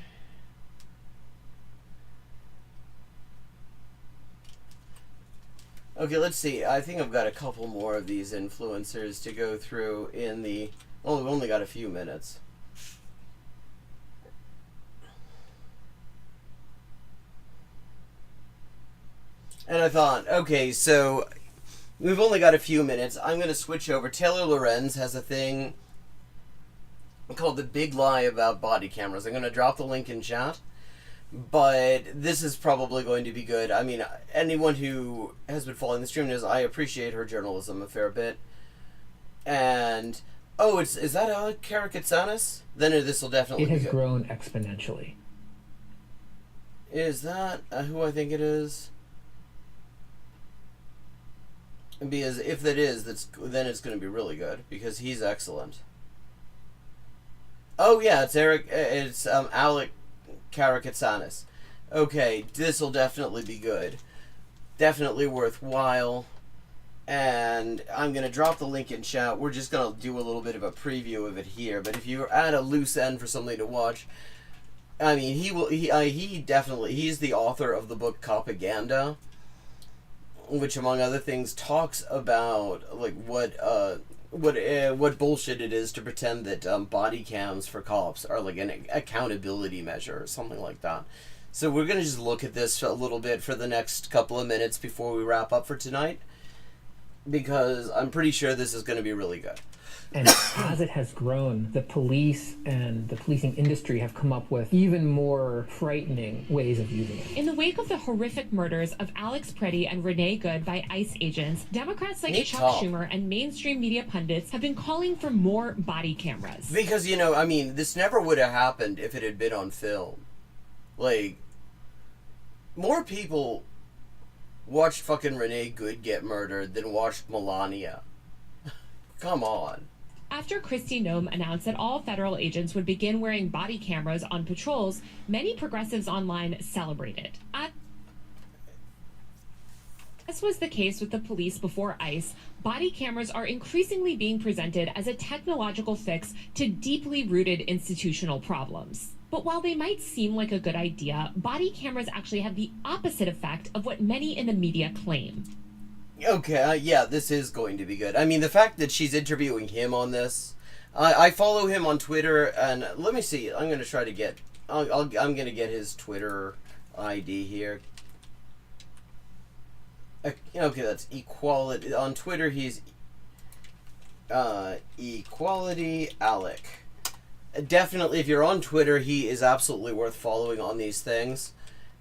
Speaker 7: Okay, let's see. I think I've got a couple more of these influencers to go through in the... Oh, we've only got a few minutes. And I thought, okay, so we've only got a few minutes. I'm going to switch over. Taylor Lorenz has a thing called The Big Lie About Body Cameras. I'm going to drop the link in chat. But this is probably going to be good. I mean, anyone who has been following the stream knows I appreciate her journalism a fair bit. And, oh, is that Alec Karakatsanis? Then this will definitely be good.
Speaker 19: It has grown exponentially.
Speaker 7: Is that who I think it is? Because if that is, then it's going to be really good, because he's excellent. Oh yeah, it's Eric. It's Alec Karakatsanis. Okay, this will definitely be good. Definitely worthwhile. And I'm going to drop the link in chat. We're just going to do a little bit of a preview of it here. But if you're at a loose end for something to watch, I mean, he's the author of the book Propaganda, which, among other things, talks about like what bullshit it is to pretend that body cams for cops are like an accountability measure or something like that. So we're going to just look at this a little bit for the next couple of minutes before we wrap up for tonight, because I'm pretty sure this is going to be really good.
Speaker 19: And as it has grown, the police and the policing industry have come up with even more frightening ways of using it.
Speaker 20: In the wake of the horrific murders of Alex Preddy and Renee Good by ICE agents, Democrats like Chuck Schumer and mainstream media pundits have been calling for more body cameras.
Speaker 7: Because, you know, I mean, this never would have happened if it had been on film. Like, more people watched fucking Renee Good get murdered than watched Melania. Come on.
Speaker 20: After Kristi Noem announced that all federal agents would begin wearing body cameras on patrols, many progressives online celebrated. As was the case with the police before ICE, body cameras are increasingly being presented as a technological fix to deeply rooted institutional problems. But while they might seem like a good idea, body cameras actually have the opposite effect of what many in the media claim.
Speaker 7: Okay, yeah, this is going to be good. I mean, the fact that she's interviewing him on this, I follow him on Twitter, and let me see. I'm going to try to get. I'm going to get his Twitter ID here. Okay, that's equality on Twitter. He's Equality Alec. Definitely, if you're on Twitter, he is absolutely worth following on these things.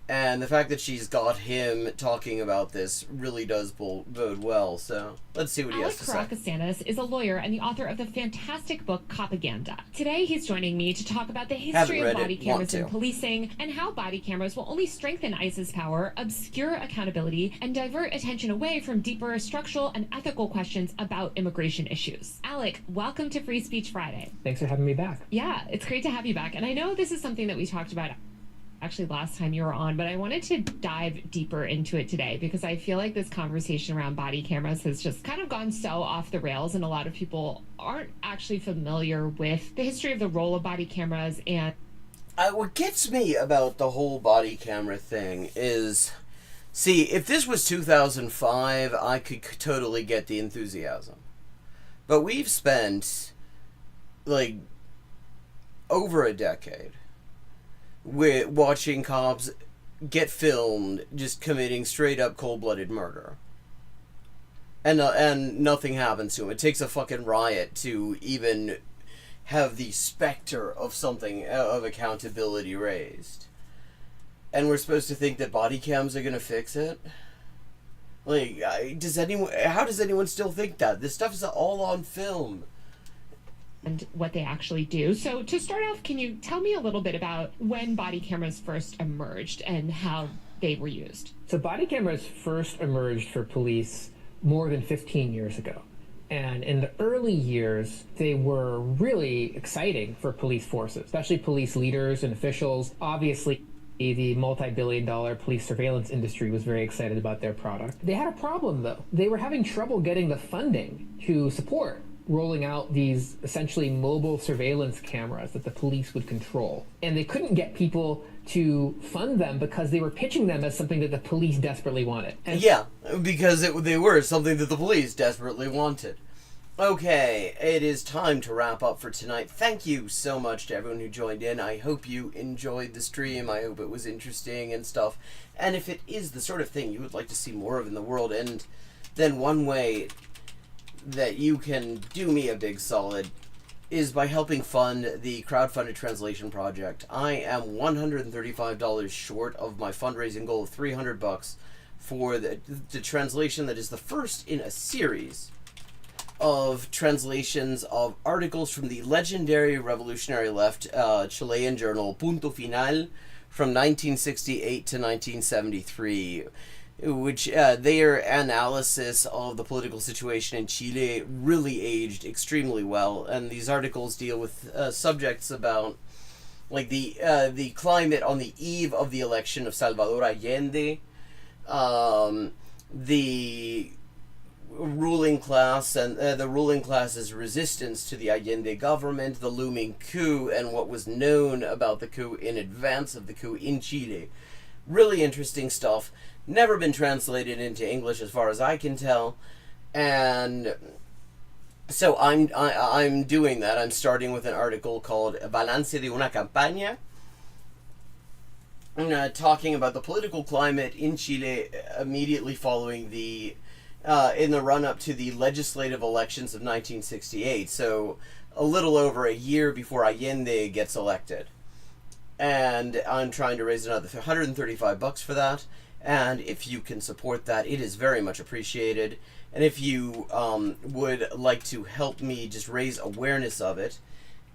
Speaker 7: And the fact that she's got him talking about this really does bode well. So let's see what he has to say.
Speaker 20: Alec Karakatsanis is a lawyer and the author of the fantastic book Propaganda. Today, he's joining me to talk about the history of body cameras in policing and how body cameras will only strengthen ICE's power, obscure accountability, and divert attention away from deeper structural and ethical questions about immigration issues. Alec, welcome to Free Speech Friday.
Speaker 19: Thanks for having me back.
Speaker 20: Yeah, it's great to have you back. And I know this is something that we talked about actually last time you were on, but I wanted to dive deeper into it today because I feel like this conversation around body cameras has just kind of gone so off the rails, and a lot of people aren't actually familiar with the history of the role of body cameras. And
Speaker 7: what gets me about the whole body camera thing is, see, if this was 2005, I could totally get the enthusiasm. But we've spent, like, over a decade with watching cops get filmed just committing straight up cold-blooded murder, and nothing happens to them. It takes a fucking riot to even have the specter of something of accountability raised, and we're supposed to think that body cams are gonna fix it. Like, how does anyone still think that this stuff is all on film?
Speaker 20: And what they actually do. So to start off, can you tell me a little bit about when body cameras first emerged and how they were used?
Speaker 19: So body cameras first emerged for police more than 15 years ago. And in the early years, they were really exciting for police forces, especially police leaders and officials. Obviously, the multi-billion-dollar police surveillance industry was very excited about their product. They had a problem, though. They were having trouble getting the funding to support rolling out these essentially mobile surveillance cameras that the police would control. And they couldn't get people to fund them because they were pitching them as something that the police desperately wanted. And
Speaker 7: yeah, because they were something that the police desperately wanted. Okay, it is time to wrap up for tonight. Thank you so much to everyone who joined in. I hope you enjoyed the stream. I hope it was interesting and stuff. And if it is the sort of thing you would like to see more of in the world, and then one way that you can do me a big solid is by helping fund the crowdfunded translation project. I am $135 short of my fundraising goal of $300 for the translation that is the first in a series of translations of articles from the legendary revolutionary left Chilean journal Punto Final from 1968 to 1973. which their analysis of the political situation in Chile really aged extremely well. And these articles deal with subjects about like the climate on the eve of the election of Salvador Allende, the ruling class and the ruling class's resistance to the Allende government, the looming coup, and what was known about the coup in advance of the coup in Chile. Really interesting stuff. Never been translated into English as far as I can tell, and so I'm doing that. I'm starting with an article called Balance de una campaña, talking about the political climate in Chile immediately following the in the run-up to the legislative elections of 1968, so a little over a year before Allende gets elected. And I'm trying to raise another $135 for that, and if you can support that, it is very much appreciated. And if you would like to help me just raise awareness of it,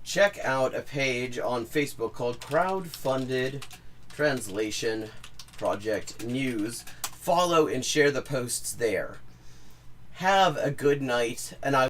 Speaker 7: check out a page on Facebook called Crowdfunded Translation Project News. Follow and share the posts there. Have a good night, and I